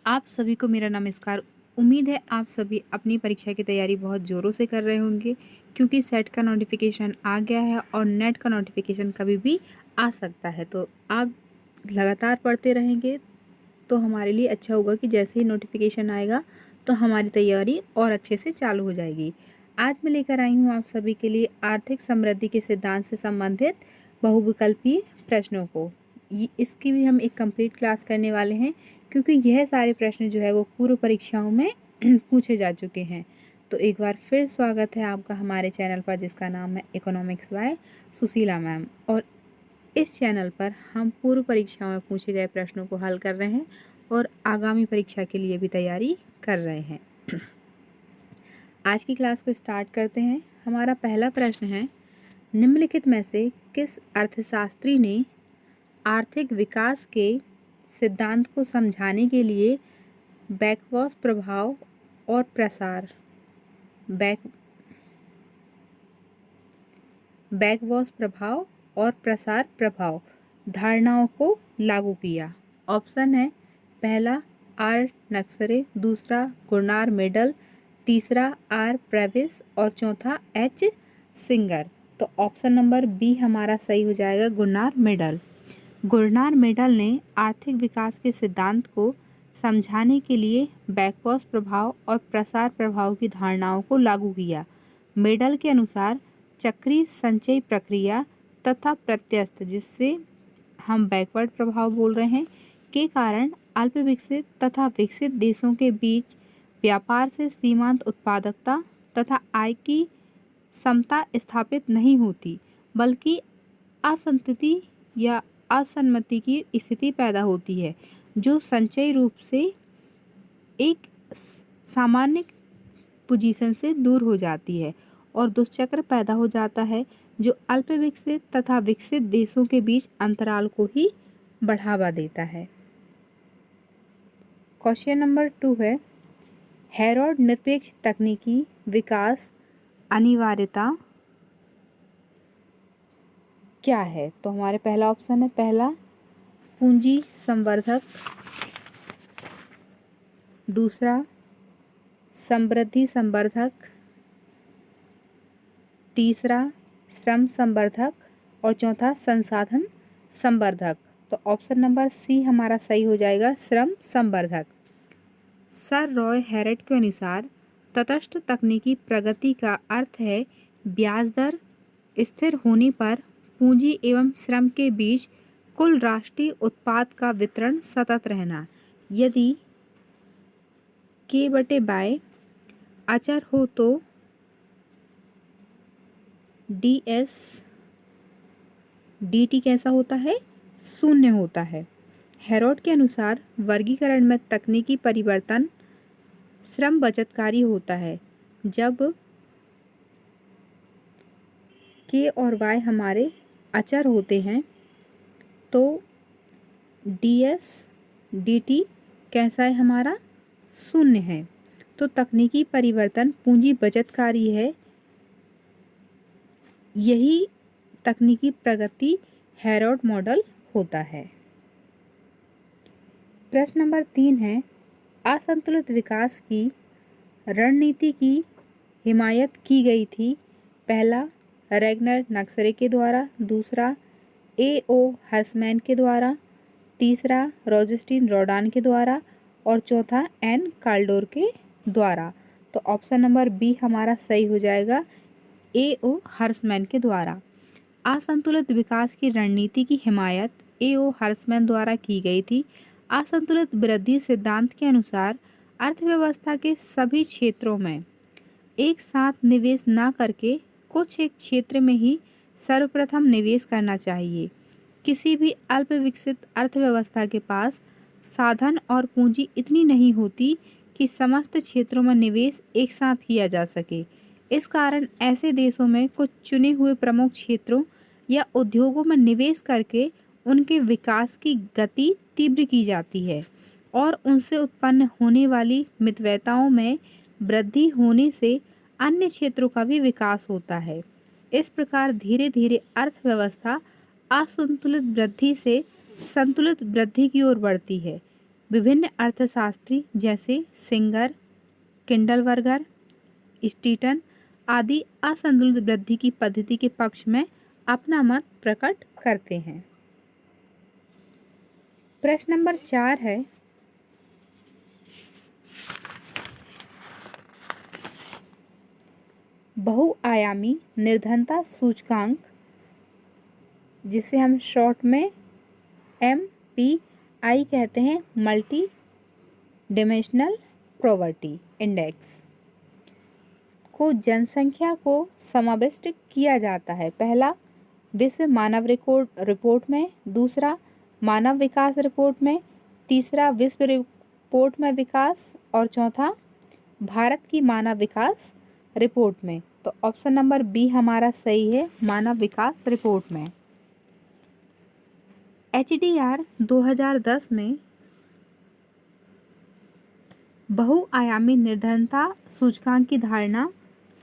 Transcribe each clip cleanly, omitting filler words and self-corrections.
आप सभी को मेरा नमस्कार। उम्मीद है आप सभी अपनी परीक्षा की तैयारी बहुत ज़ोरों से कर रहे होंगे क्योंकि सेट का नोटिफिकेशन आ गया है और नेट का नोटिफिकेशन कभी भी आ सकता है। तो आप लगातार पढ़ते रहेंगे तो हमारे लिए अच्छा होगा कि जैसे ही नोटिफिकेशन आएगा तो हमारी तैयारी और अच्छे से चालू हो जाएगी। आज मैं लेकर आई हूँ आप सभी के लिए आर्थिक समृद्धि के सिद्धांत से संबंधित बहुविकल्पीय प्रश्नों को। इसकी भी हम एक कंप्लीट क्लास करने वाले हैं क्योंकि यह सारे प्रश्न जो है वो पूर्व परीक्षाओं में पूछे जा चुके हैं। तो एक बार फिर स्वागत है आपका हमारे चैनल पर जिसका नाम है इकोनॉमिक्स बाय सुशीला मैम। और इस चैनल पर हम पूर्व परीक्षाओं में पूछे गए प्रश्नों को हल कर रहे हैं और आगामी परीक्षा के लिए भी तैयारी कर रहे हैं। आज की क्लास को स्टार्ट करते हैं। हमारा पहला प्रश्न है, निम्नलिखित में से किस अर्थशास्त्री ने आर्थिक विकास के सिद्धांत को समझाने के लिए बैकवॉश प्रभाव और प्रसार बैकवॉश प्रभाव और प्रसार प्रभाव धारणाओं को लागू किया? ऑप्शन है, पहला आर नक्सरे, दूसरा गुरनार मेडल, तीसरा आर प्रेविस और चौथा एच सिंगर। तो ऑप्शन नंबर बी हमारा सही हो जाएगा, गुरनार मेडल। गुरनार मेडल ने आर्थिक विकास के सिद्धांत को समझाने के लिए बैकवॉश प्रभाव और प्रसार प्रभाव की धारणाओं को लागू किया। मेडल के अनुसार चक्रीय संचयी प्रक्रिया तथा प्रत्यस्थ, जिससे हम बैकवर्ड प्रभाव बोल रहे हैं, के कारण अल्प विकसित तथा विकसित देशों के बीच व्यापार से सीमांत उत्पादकता तथा आय की समता स्थापित नहीं होती, बल्कि असंतति या असन्मति की स्थिति पैदा होती है, जो संचयी रूप से एक सामान्य पोजीशन से दूर हो जाती है और दुष्चक्र पैदा हो जाता है, जो अल्प विकसित तथा विकसित देशों के बीच अंतराल को ही बढ़ावा देता है। क्वेश्चन नंबर 2 है, हेरोड निरपेक्ष तकनीकी विकास अनिवार्यता क्या है? तो हमारे पहला ऑप्शन है, पहला पूंजी संवर्धक, दूसरा समृद्धि संवर्धक, तीसरा श्रम संवर्धक और चौथा संसाधन संवर्धक। तो ऑप्शन नंबर सी हमारा सही हो जाएगा, श्रम संवर्धक। सर रॉय हैरेट के अनुसार तटस्थ तकनीकी प्रगति का अर्थ है ब्याज दर स्थिर होने पर पूंजी एवं श्रम के बीच कुल राष्ट्रीय उत्पाद का वितरण सतत रहना। यदि K/बाय अचर हो तो dt कैसा होता है? शून्य होता है। हेरोड के अनुसार वर्गीकरण में तकनीकी परिवर्तन श्रम बचतकारी होता है। जब K और Y हमारे अचर होते हैं तो dt कैसा है हमारा? शून्य है। तो तकनीकी परिवर्तन पूंजी बचतकारी है। यही तकनीकी प्रगति हेरोड मॉडल होता है। प्रश्न नंबर 3 है, असंतुलित विकास की रणनीति की हिमायत की गई थी? पहला रैगनर नक्सरे के द्वारा, दूसरा A.O. हर्समैन के द्वारा, तीसरा रोजेस्टीन रोडान के द्वारा और चौथा एन काल्डोर के द्वारा। तो ऑप्शन नंबर बी हमारा सही हो जाएगा, A.O. हर्समैन के द्वारा। असंतुलित विकास की रणनीति की हिमायत A.O. हर्समैन द्वारा की गई थी। असंतुलित वृद्धि सिद्धांत के अनुसार अर्थव्यवस्था के सभी क्षेत्रों में एक साथ निवेश न करके कुछ एक क्षेत्र में ही सर्वप्रथम निवेश करना चाहिए। किसी भी अल्प विकसित अर्थव्यवस्था के पास साधन और पूंजी इतनी नहीं होती कि समस्त क्षेत्रों में निवेश एक साथ किया जा सके। इस कारण ऐसे देशों में कुछ चुने हुए प्रमुख क्षेत्रों या उद्योगों में निवेश करके उनके विकास की गति तीव्र की जाती है और उनसे उत्पन्न होने वाली मितव्यताओं में वृद्धि होने से अन्य क्षेत्रों का भी विकास होता है। इस प्रकार धीरे धीरे अर्थव्यवस्था असंतुलित वृद्धि से संतुलित वृद्धि की ओर बढ़ती है। विभिन्न अर्थशास्त्री जैसे सिंगर, किंडलवर्गर, स्टीटन आदि असंतुलित वृद्धि की पद्धति के पक्ष में अपना मत प्रकट करते हैं। प्रश्न नंबर 4 है, बहुआयामी निर्धनता सूचकांक, जिसे हम शॉर्ट में MPI कहते हैं, मल्टी डिमेंशनल पॉवर्टी इंडेक्स, को जनसंख्या को समाविष्ट किया जाता है। पहला विश्व मानव रिपोर्ट में, दूसरा मानव विकास रिपोर्ट में, तीसरा विश्व रिपोर्ट में विकास और चौथा भारत की मानव विकास रिपोर्ट में। तो ऑप्शन नंबर बी हमारा सही है, मानव विकास रिपोर्ट में। HDR 2010 में बहुआयामी निर्धनता सूचकांक की धारणा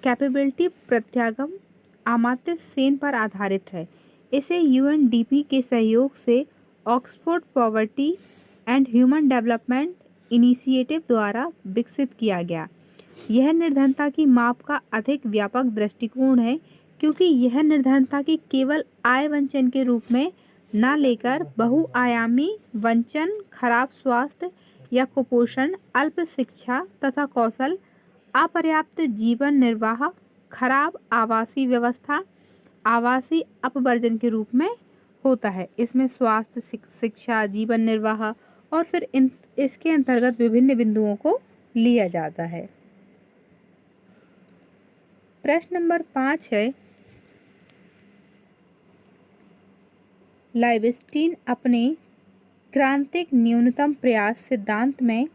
कैपेबिलिटी प्रत्यागम अमात्य सेन पर आधारित है। इसे UNDP के सहयोग से Oxford poverty and human development initiative द्वारा विकसित किया गया। यह निर्धनता की माप का अधिक व्यापक दृष्टिकोण है, क्योंकि यह निर्धनता की केवल आय वंचन के रूप में न लेकर बहुआयामी वंचन, खराब स्वास्थ्य या कुपोषण, अल्प शिक्षा तथा कौशल, अपर्याप्त जीवन निर्वाह, खराब आवासीय व्यवस्था, आवासीय अपवर्जन के रूप में होता है। इसमें स्वास्थ्य, शिक्षा, जीवन निर्वाह और फिर इसके अंतर्गत विभिन्न बिंदुओं को लिया जाता है। प्रश्न नंबर 5 है, लाइबस्टीन अपने क्रांतिक न्यूनतम प्रयास सिद्धांत में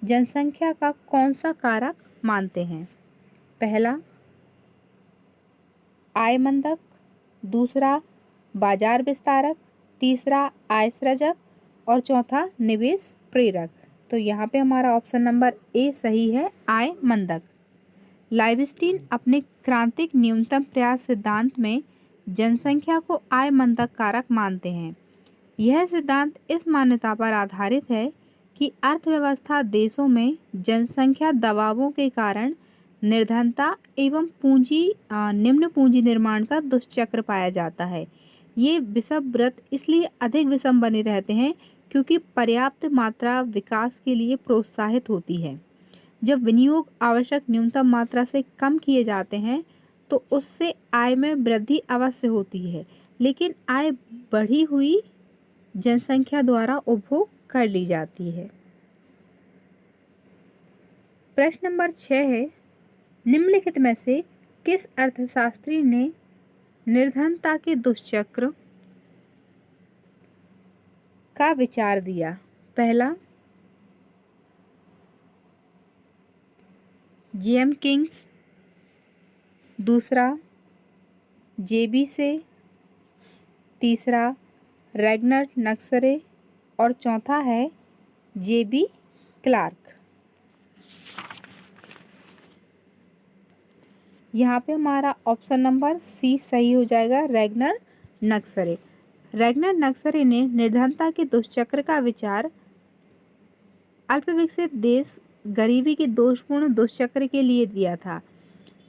जनसंख्या का कौन सा कारक मानते हैं? पहला आय मंदक, दूसरा बाजार विस्तारक, तीसरा आय सृजक और चौथा निवेश प्रेरक। तो यहाँ पे हमारा ऑप्शन नंबर ए सही है, आय मंदक। लाइबस्टीन अपने क्रांतिक न्यूनतम प्रयास सिद्धांत में जनसंख्या को आय मंदक कारक मानते हैं। यह सिद्धांत इस मान्यता पर आधारित है कि अर्थव्यवस्था देशों में जनसंख्या दबावों के कारण निर्धनता एवं निम्न पूंजी निर्माण का दुष्चक्र पाया जाता है। ये विषम व्रत इसलिए अधिक विषम बने रहते हैं क्योंकि पर्याप्त मात्रा विकास के लिए प्रोत्साहित होती है। जब विनियोग आवश्यक न्यूनतम मात्रा से कम किए जाते हैं तो उससे आय में वृद्धि अवश्य होती है, लेकिन आय बढ़ी हुई जनसंख्या द्वारा उपभोग कर ली जाती है। प्रश्न नंबर 6 है, निम्नलिखित में से किस अर्थशास्त्री ने निर्धनता के दुष्चक्र का विचार दिया? पहला JM किंग्स, दूसरा JB से, तीसरा रैगनर नक्सरे और चौथा है JB क्लार्क। यहाँ पे हमारा ऑप्शन नंबर सी सही हो जाएगा, रैगनर नक्सरे। रैगनर नक्सरे ने निर्धनता के दुष्चक्र का विचार अल्पविकसित देश गरीबी के दोषपूर्ण दुष्चक्र के लिए दिया था,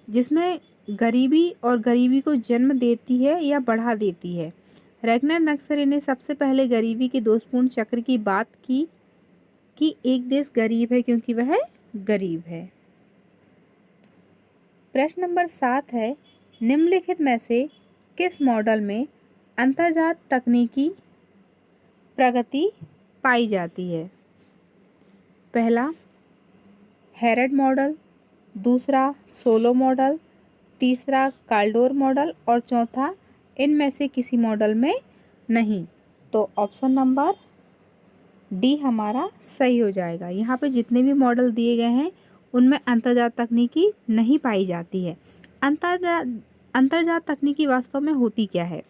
जिसमें गरीबी और गरीबी को जन्म देती है या बढ़ा देती है। रैगनर नक्सरे ने सबसे पहले गरीबी के दोषपूर्ण चक्र की बात की कि एक देश गरीब है क्योंकि वह गरीब है। प्रश्न नंबर 7 है, निम्नलिखित में से किस मॉडल में अंतर्जात तकनीकी प्रगति पाई जाती है? पहला हेरड मॉडल, दूसरा सोलो मॉडल, तीसरा काल्डोर मॉडल और चौथा इनमें से किसी मॉडल में नहीं। तो ऑप्शन नंबर डी हमारा सही हो जाएगा। यहाँ पे जितने भी मॉडल दिए गए हैं उनमें अंतर्जात तकनीकी नहीं पाई जाती है। अंतर्जात तकनीकी वास्तव में होती क्या है?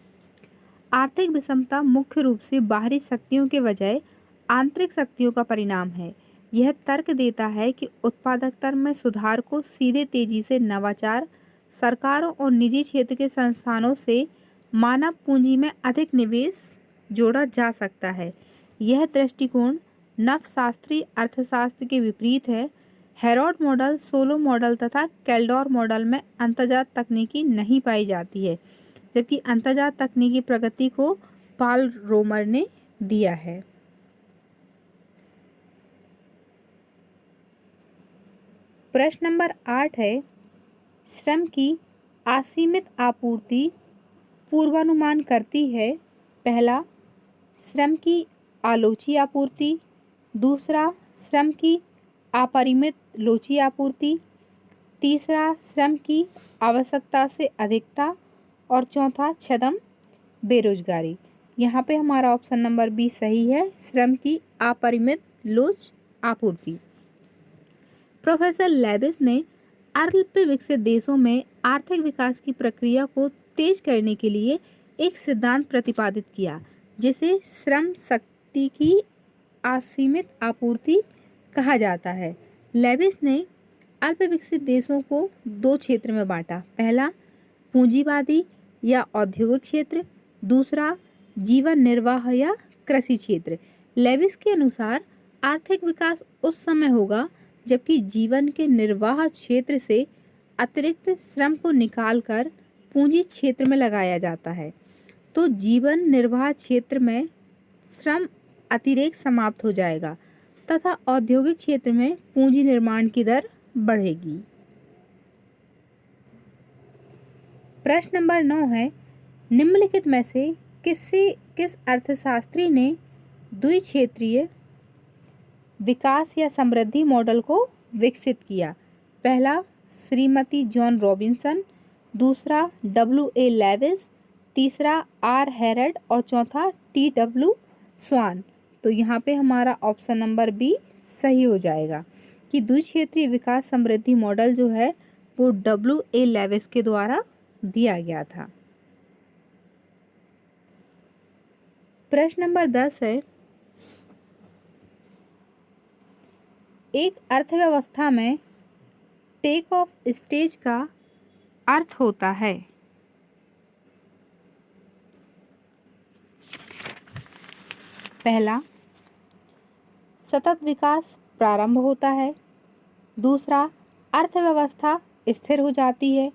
आर्थिक विषमता मुख्य रूप से बाहरी शक्तियों के बजाय आंतरिक शक्तियों का परिणाम है। यह तर्क देता है कि उत्पादकता में सुधार को सीधे तेजी से नवाचार, सरकारों और निजी क्षेत्र के संस्थानों से मानव पूंजी में अधिक निवेश जोड़ा जा सकता है। यह दृष्टिकोण नवशास्त्रीय अर्थशास्त्र के विपरीत है। हेरोड मॉडल, सोलो मॉडल तथा कैल्डोर मॉडल में अंतर्जात तकनीकी नहीं पाई जाती है, जबकि अंतर्जात तकनीकी प्रगति को पॉल रोमर ने दिया है। प्रश्न नंबर 8 है, श्रम की असीमित आपूर्ति पूर्वानुमान करती है। पहला, श्रम की आलोची आपूर्ति। दूसरा, श्रम की अपरिमित लोची आपूर्ति। तीसरा, श्रम की आवश्यकता से अधिकता। और चौथा, छद्म बेरोजगारी। यहाँ पे हमारा ऑप्शन नंबर बी सही है, श्रम की अपरिमित लोच आपूर्ति। प्रोफेसर लेविस ने अल्प विकसित देशों में आर्थिक विकास की प्रक्रिया को तेज करने के लिए एक सिद्धांत प्रतिपादित किया, जिसे श्रम शक्ति की असीमित आपूर्ति कहा जाता है। लेविस ने अल्प विकसित देशों को दो क्षेत्र में बांटा। पहला, पूंजीवादी या औद्योगिक क्षेत्र। दूसरा, जीवन निर्वाह या कृषि क्षेत्र। लेविस के अनुसार आर्थिक विकास उस समय होगा जबकि जीवन के निर्वाह क्षेत्र से अतिरिक्त श्रम को निकालकर पूंजी क्षेत्र में लगाया जाता है, तो जीवन निर्वाह क्षेत्र में श्रम अतिरेक समाप्त हो जाएगा तथा औद्योगिक क्षेत्र में पूंजी निर्माण की दर बढ़ेगी। प्रश्न नंबर 9 है, निम्नलिखित में से किस अर्थशास्त्री ने द्विक्षेत्रीय विकास या समृद्धि मॉडल को विकसित किया? पहला, श्रीमती जॉन रॉबिन्सन। दूसरा, W.A. लेविस। तीसरा, R. हेरल्ड। और चौथा, T.W. स्वान। तो यहाँ पे हमारा ऑप्शन नंबर बी सही हो जाएगा कि द्विक्षेत्रीय विकास समृद्धि मॉडल जो है वो W.A. लेविस के द्वारा दिया गया था। प्रश्न नंबर 10 है, एक अर्थव्यवस्था में टेक ऑफ स्टेज का अर्थ होता है। पहला, सतत विकास प्रारंभ होता है। दूसरा, अर्थव्यवस्था स्थिर हो जाती है।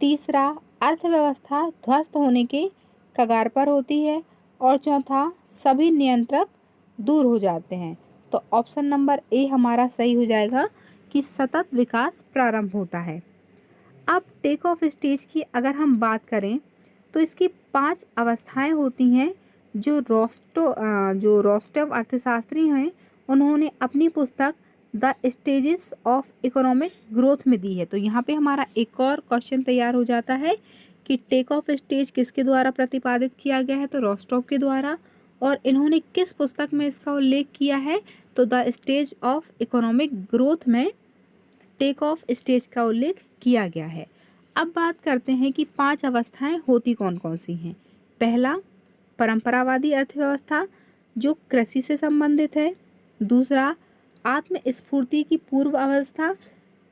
तीसरा, अर्थव्यवस्था ध्वस्त होने के कगार पर होती है। और चौथा, सभी नियंत्रक दूर हो जाते हैं। तो ऑप्शन नंबर ए हमारा सही हो जाएगा कि सतत विकास प्रारंभ होता है। अब टेक ऑफ स्टेज की अगर हम बात करें तो इसकी 5 अवस्थाएं होती हैं जो रोस्टोव अर्थशास्त्री हैं उन्होंने अपनी पुस्तक the stages of economic growth में दी है। तो यहाँ पे हमारा एक और क्वेश्चन तैयार हो जाता है कि टेक ऑफ स्टेज किसके द्वारा प्रतिपादित किया गया है? तो रोस्टोव के द्वारा। और इन्होंने किस पुस्तक में इसका उल्लेख किया है? तो the stage of economic growth में टेक ऑफ स्टेज का उल्लेख किया गया है। अब बात करते हैं कि 5 अवस्थाएं होती कौन कौन सी हैं। पहला, परंपरावादी अर्थव्यवस्था जो कृषि से संबंधित है। दूसरा, आत्मस्फूर्ति की पूर्व अवस्था,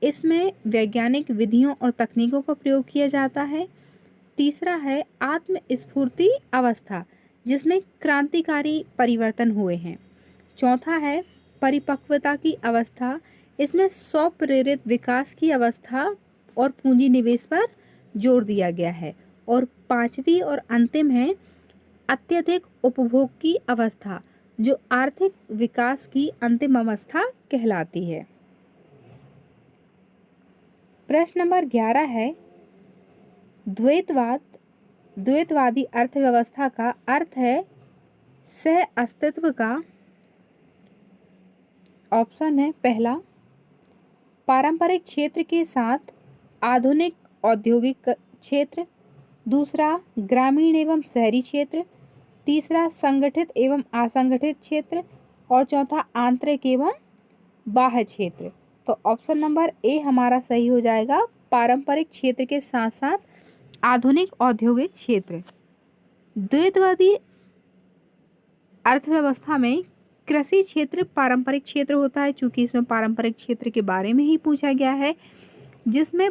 इसमें वैज्ञानिक विधियों और तकनीकों का प्रयोग किया जाता है। तीसरा है आत्मस्फूर्ति अवस्था जिसमें क्रांतिकारी परिवर्तन हुए हैं। चौथा है परिपक्वता की अवस्था, इसमें स्वप्रेरित विकास की अवस्था और पूंजी निवेश पर जोर दिया गया है। और पांचवी और अंतिम है अत्यधिक उपभोग की अवस्था जो आर्थिक विकास की अंतिम अवस्था कहलाती है। प्रश्न नंबर 11 है, द्वैतवादी अर्थव्यवस्था का अर्थ है सह अस्तित्व का। ऑप्शन है पहला, पारंपरिक क्षेत्र के साथ आधुनिक औद्योगिक क्षेत्र। दूसरा, ग्रामीण एवं शहरी क्षेत्र। तीसरा, संगठित एवं असंगठित क्षेत्र। और चौथा, आंतरिक एवं बाह्य क्षेत्र। तो ऑप्शन नंबर ए हमारा सही हो जाएगा, पारंपरिक क्षेत्र के साथ साथ आधुनिक औद्योगिक क्षेत्र। द्वैतवादी अर्थव्यवस्था में कृषि क्षेत्र पारंपरिक क्षेत्र होता है, चूंकि इसमें पारंपरिक क्षेत्र के बारे में ही पूछा गया है, जिसमें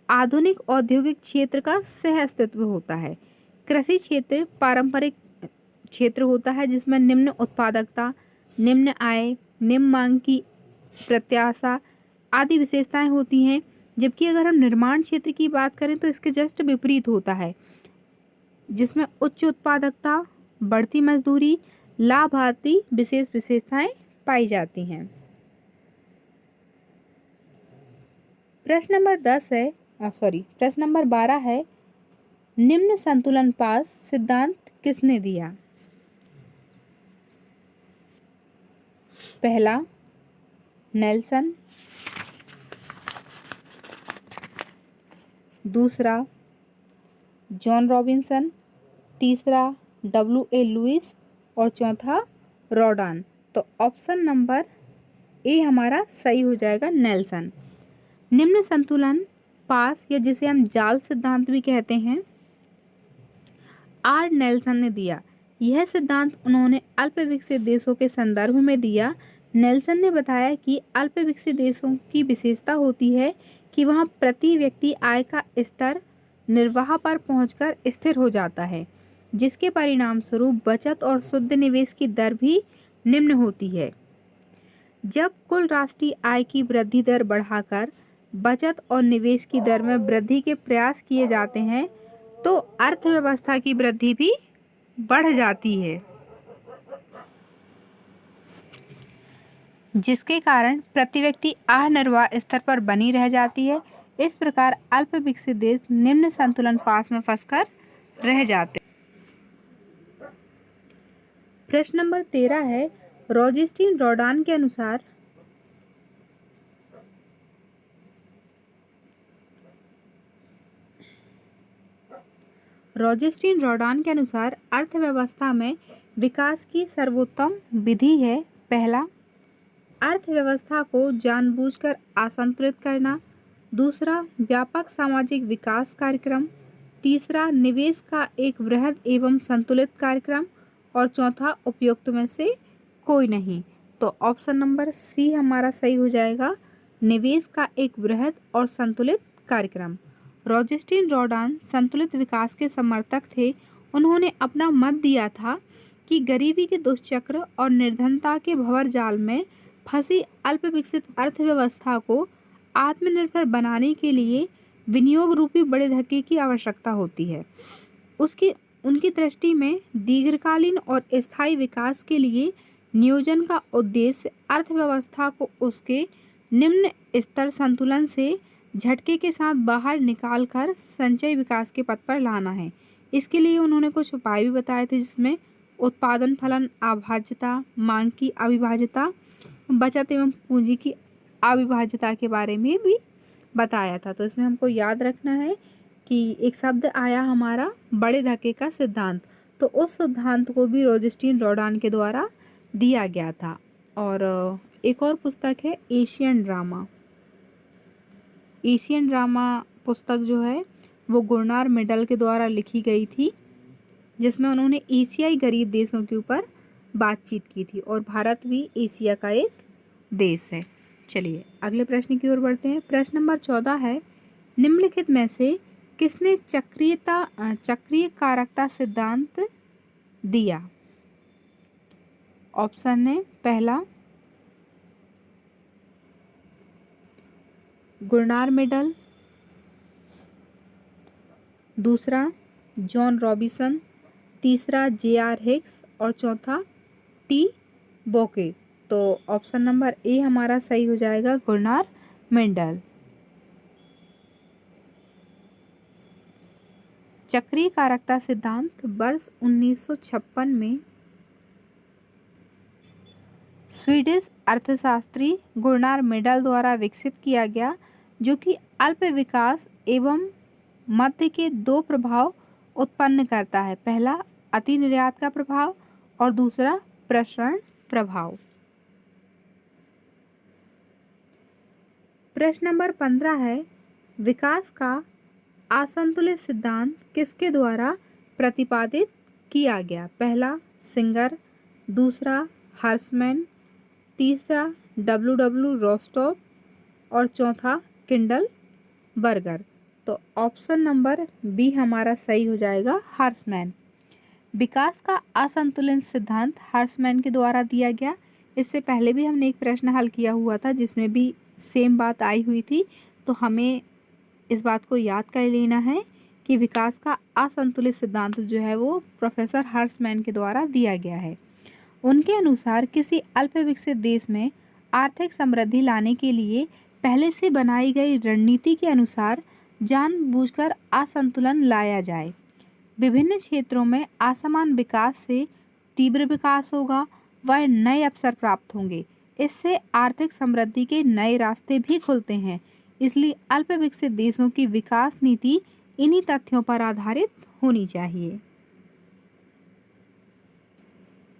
आधुनिक औद्योगिक क्षेत्र का सह अस्तित्व होता है। कृषि क्षेत्र पारंपरिक क्षेत्र होता है जिसमें निम्न उत्पादकता, निम्न आय, निम्न मांग की प्रत्याशा आदि विशेषताएं होती हैं। जबकि अगर हम निर्माण क्षेत्र की बात करें तो इसके जस्ट विपरीत होता है, जिसमें उच्च उत्पादकता, बढ़ती मजदूरी, लाभ आदि विशेष विशेषताएं पाई जाती हैं। प्रश्न नंबर 12 है, निम्न संतुलन पास सिद्धांत किसने दिया? पहला नेल्सन, दूसरा जॉन रॉबिन्सन, तीसरा W.A. लुईस और चौथा रॉडान। तो ऑप्शन नंबर ए हमारा सही हो जाएगा, नेल्सन। निम्न संतुलन पास या जिसे हम जाल सिद्धांत भी कहते हैं, आर नेल्सन ने दिया। यह सिद्धांत उन्होंने अल्प विकसित देशों के संदर्भ में दिया। नेल्सन ने बताया कि अल्प विकसित देशों की विशेषता होती है कि वहाँ प्रति व्यक्ति आय का स्तर निर्वाह पर पहुंचकर स्थिर हो जाता है, जिसके परिणाम स्वरूप बचत और शुद्ध निवेश की दर भी निम्न होती है। जब कुल राष्ट्रीय आय की वृद्धि दर बढ़ाकर बचत और निवेश की दर में वृद्धि के प्रयास किए जाते हैं तो अर्थव्यवस्था की वृद्धि भी बढ़ जाती है, जिसके कारण प्रति व्यक्ति आय निर्वाह स्तर पर बनी रह जाती है। इस प्रकार अल्प विकसित देश निम्न संतुलन पास में फंसकर रह जाते हैं। प्रश्न नंबर 13 है, रोजेस्टीन रॉडान के अनुसार अर्थव्यवस्था में विकास की सर्वोत्तम विधि है। पहला, अर्थव्यवस्था को जानबूझकर असंतुलित करना। दूसरा, व्यापक सामाजिक विकास कार्यक्रम। तीसरा, निवेश का एक वृहद एवं संतुलित कार्यक्रम। और चौथा, उपयुक्त में से कोई नहीं। तो ऑप्शन नंबर सी हमारा सही हो जाएगा, निवेश का एक वृहद और संतुलित कार्यक्रम। रोजेस्टीन रॉडान संतुलित विकास के समर्थक थे। उन्होंने अपना मत दिया था कि गरीबी के दुष्चक्र और निर्धनता के भंवर जाल में फंसी अल्प विकसित अर्थव्यवस्था को आत्मनिर्भर बनाने के लिए विनियोग रूपी बड़े धक्के की आवश्यकता होती है। उनकी दृष्टि में दीर्घकालीन और स्थायी विकास के लिए नियोजन का उद्देश्य अर्थव्यवस्था को उसके निम्न स्तर संतुलन से झटके के साथ बाहर निकालकर संचयी विकास के पथ पर लाना है। इसके लिए उन्होंने कुछ उपाय भी बताए थे, जिसमें उत्पादन फलन अभाज्यता, मांग की अविभाज्यता, बचत एवं पूंजी की अविभाज्यता के बारे में भी बताया था। तो इसमें हमको याद रखना है कि एक शब्द आया हमारा बड़े धक्के का सिद्धांत, तो उस सिद्धांत को भी रोजेस्टीन रॉडान के द्वारा दिया गया था। और एक और पुस्तक है एशियन ड्रामा पुस्तक जो है वो गुरनार मेडल के द्वारा लिखी गई थी, जिसमें उन्होंने एशियाई गरीब देशों के ऊपर बातचीत की थी और भारत भी एशिया का एक देश है। चलिए अगले प्रश्न की ओर बढ़ते हैं। प्रश्न नंबर 14 है, निम्नलिखित में से किसने चक्रीय कारकता सिद्धांत दिया? ऑप्शन है, पहला गुरनार मेडल, दूसरा जॉन रॉबिन्सन, तीसरा J.R. हिक्स और चौथा T. बोके। तो ऑप्शन नंबर ए हमारा सही हो जाएगा, गुरनार मेंडल। चक्रीय कारकता सिद्धांत वर्ष 1956 में स्वीडिश अर्थशास्त्री गुरनार मेडल द्वारा विकसित किया गया, जो कि अल्प विकास एवं मध्य के दो प्रभाव उत्पन्न करता है। पहला अति निर्यात का प्रभाव और दूसरा प्रसरण प्रभाव। प्रश्न नंबर 15 है, विकास का असंतुलित सिद्धांत किसके द्वारा प्रतिपादित किया गया? पहला सिंगर, दूसरा हर्समैन, तीसरा W.W. रोस्टॉप और चौथा किंडल बर्गर। तो ऑप्शन नंबर बी हमारा सही हो जाएगा, हर्समैन। विकास का असंतुलित सिद्धांत हर्समैन के द्वारा दिया गया। इससे पहले भी हमने एक प्रश्न हल किया हुआ था जिसमें भी सेम बात आई हुई थी। तो हमें इस बात को याद कर लेना है कि विकास का असंतुलित सिद्धांत जो है वो प्रोफेसर हर्समैन के द्वारा दिया गया है। उनके अनुसार किसी अल्प विकसित देश में आर्थिक समृद्धि लाने के लिए पहले से बनाई गई रणनीति के अनुसार जानबूझकर असंतुलन लाया जाए। विभिन्न क्षेत्रों में असमान विकास से तीव्र विकास होगा व नए अवसर प्राप्त होंगे। इससे आर्थिक समृद्धि के नए रास्ते भी खुलते हैं। इसलिए अल्प विकसित देशों की विकास नीति इन्हीं तथ्यों पर आधारित होनी चाहिए।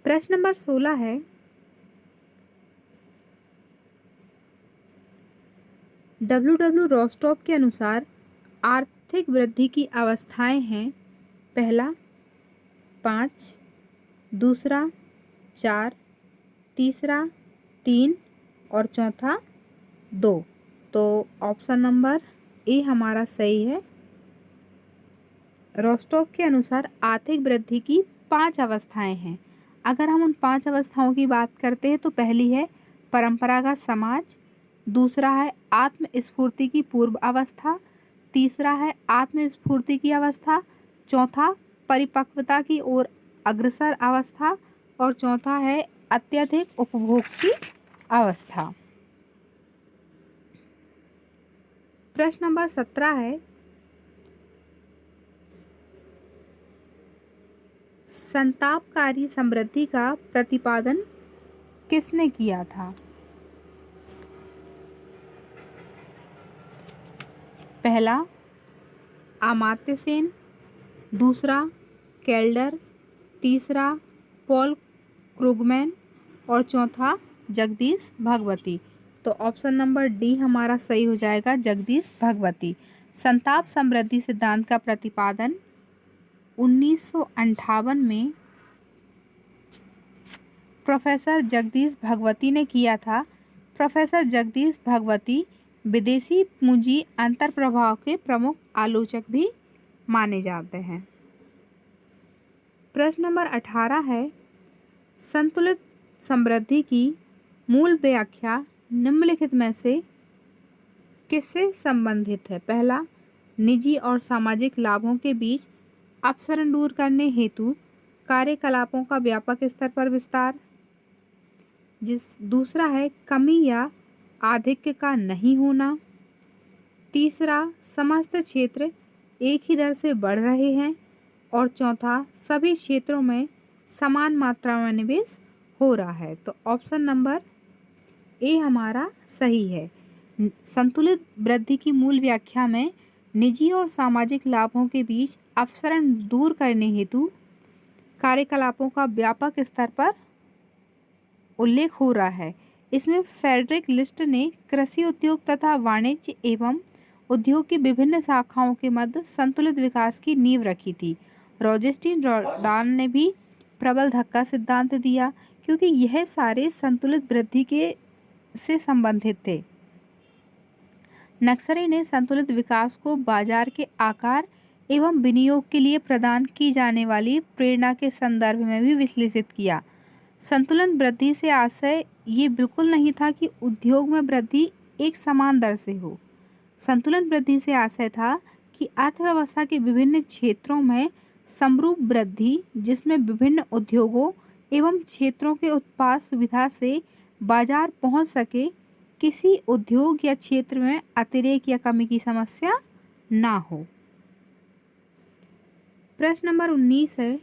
प्रश्न नंबर 16 है, डब्ल्यू रोस्टॉप के अनुसार आर्थिक वृद्धि की अवस्थाएं हैं। पहला 5, दूसरा 4, तीसरा 3 और चौथा 2। तो ऑप्शन नंबर ए हमारा सही है। रोस्टॉप के अनुसार आर्थिक वृद्धि की 5 अवस्थाएं हैं। अगर हम उन 5 अवस्थाओं की बात करते हैं तो पहली है परंपरागत समाज, दूसरा है आत्मस्फूर्ति की पूर्व अवस्था, तीसरा है आत्मस्फूर्ति की अवस्था, चौथा परिपक्वता की ओर अग्रसर अवस्था और चौथा है अत्यधिक उपभोग की अवस्था। प्रश्न नंबर 17 है, संतापकारी समृद्धि का प्रतिपादन किसने किया था? पहला अमात्य सेन, दूसरा केल्डर, तीसरा पॉल क्रुगमैन और चौथा जगदीश भगवती। तो ऑप्शन नंबर डी हमारा सही हो जाएगा, जगदीश भगवती। संताप समृद्धि सिद्धांत का प्रतिपादन 1958 में प्रोफेसर जगदीश भगवती ने किया था। प्रोफेसर जगदीश भगवती विदेशी पूंजी अंतर्प्रभाव के प्रमुख आलोचक भी माने जाते हैं। प्रश्न नंबर 18 है, संतुलित समृद्धि की मूल व्याख्या निम्नलिखित में से किससे संबंधित है? पहला, निजी और सामाजिक लाभों के बीच अपसरण दूर करने हेतु कार्यकलापों का व्यापक स्तर पर विस्तार। दूसरा है कमी या आधिक्य का नहीं होना। तीसरा, समस्त क्षेत्र एक ही दर से बढ़ रहे हैं और चौथा, सभी क्षेत्रों में समान मात्रा में निवेश हो रहा है। तो ऑप्शन नंबर ए हमारा सही है। संतुलित वृद्धि की मूल व्याख्या में निजी और सामाजिक लाभों के बीच अपसरण दूर करने हेतु कार्यकलापों का व्यापक स्तर पर उल्लेख हो रहा है। इसमें फ्रेडरिक लिस्ट ने कृषि उद्योग तथा वाणिज्य एवं उद्योग की विभिन्न शाखाओं के मध्य संतुलित विकास की नींव रखी थी। रॉजेस्टीन रॉडान ने भी प्रबल धक्का सिद्धांत दिया क्योंकि यह सारे संतुलित वृद्धि के से संबंधित थे। नक्सरे ने संतुलित विकास को बाजार के आकार एवं विनियोग के लिए प्रदान की जाने वाली प्रेरणा के संदर्भ में भी विश्लेषित किया। संतुलन वृद्धि से आशय ये बिल्कुल नहीं था कि उद्योग में वृद्धि एक समान दर से हो। संतुलन वृद्धि से आशय था कि अर्थव्यवस्था के विभिन्न क्षेत्रों में समरूप वृद्धि जिसमें विभिन्न उद्योगों एवं क्षेत्रों के उत्पाद सुविधा से बाजार पहुंच सके, किसी उद्योग या क्षेत्र में अतिरेक या कमी की समस्या ना हो। प्रश्न नंबर 19 है,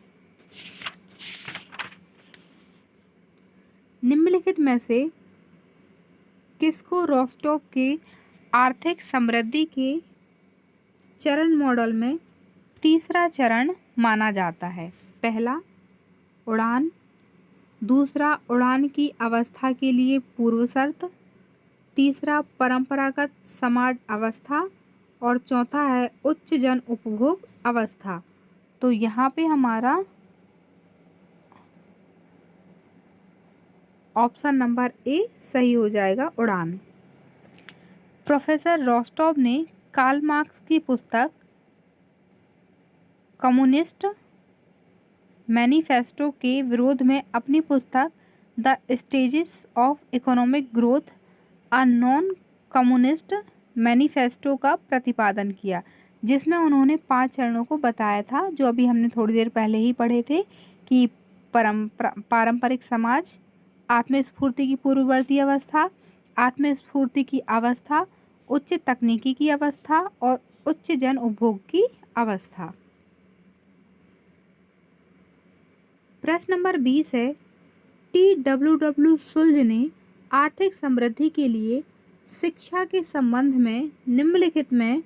निम्नलिखित में से किसको रोस्टॉप के आर्थिक समृद्धि के चरण मॉडल में तीसरा चरण माना जाता है? पहला, उड़ान, दूसरा उड़ान की अवस्था के लिए पूर्व शर्त, तीसरा परंपरागत समाज अवस्था और चौथा है उच्च जन उपभोग अवस्था। तो यहाँ पे हमारा ऑप्शन नंबर ए सही हो जाएगा, उड़ान। प्रोफेसर रोस्टॉप ने कार्ल मार्क्स की पुस्तक कम्युनिस्ट मैनिफेस्टो के विरोध में अपनी पुस्तक the stages of economic growth a non communist manifesto का प्रतिपादन किया, जिसमें उन्होंने 5 चरणों को बताया था, जो अभी हमने थोड़ी देर पहले ही पढ़े थे कि पारंपरिक समाज, आत्मस्फूर्ति की पूर्ववर्ती अवस्था, आत्मस्फूर्ति की अवस्था, उच्च तकनीकी की अवस्था और उच्च जन उपभोग की अवस्था। प्रश्न नंबर 20 है, TWW सुल्ज ने आर्थिक समृद्धि के लिए शिक्षा के संबंध में निम्नलिखित में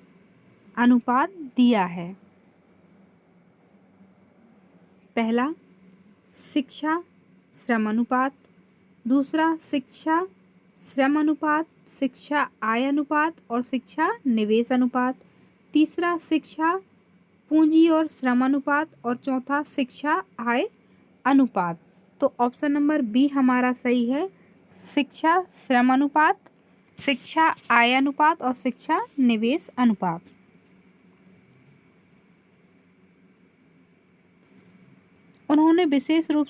अनुपात दिया है। पहला, शिक्षा श्रम अनुपात, दूसरा शिक्षा श्रम अनुपात, शिक्षा आय अनुपात और शिक्षा निवेश अनुपात, तीसरा शिक्षा पूंजी और श्रम अनुपात और चौथा शिक्षा आय अनुपात। तो ऑप्शन नंबर बी हमारा सही है, शिक्षा श्रम अनुपात, शिक्षा आय अनुपात और शिक्षा निवेश अनुपात। उन्होंने विशेष रूप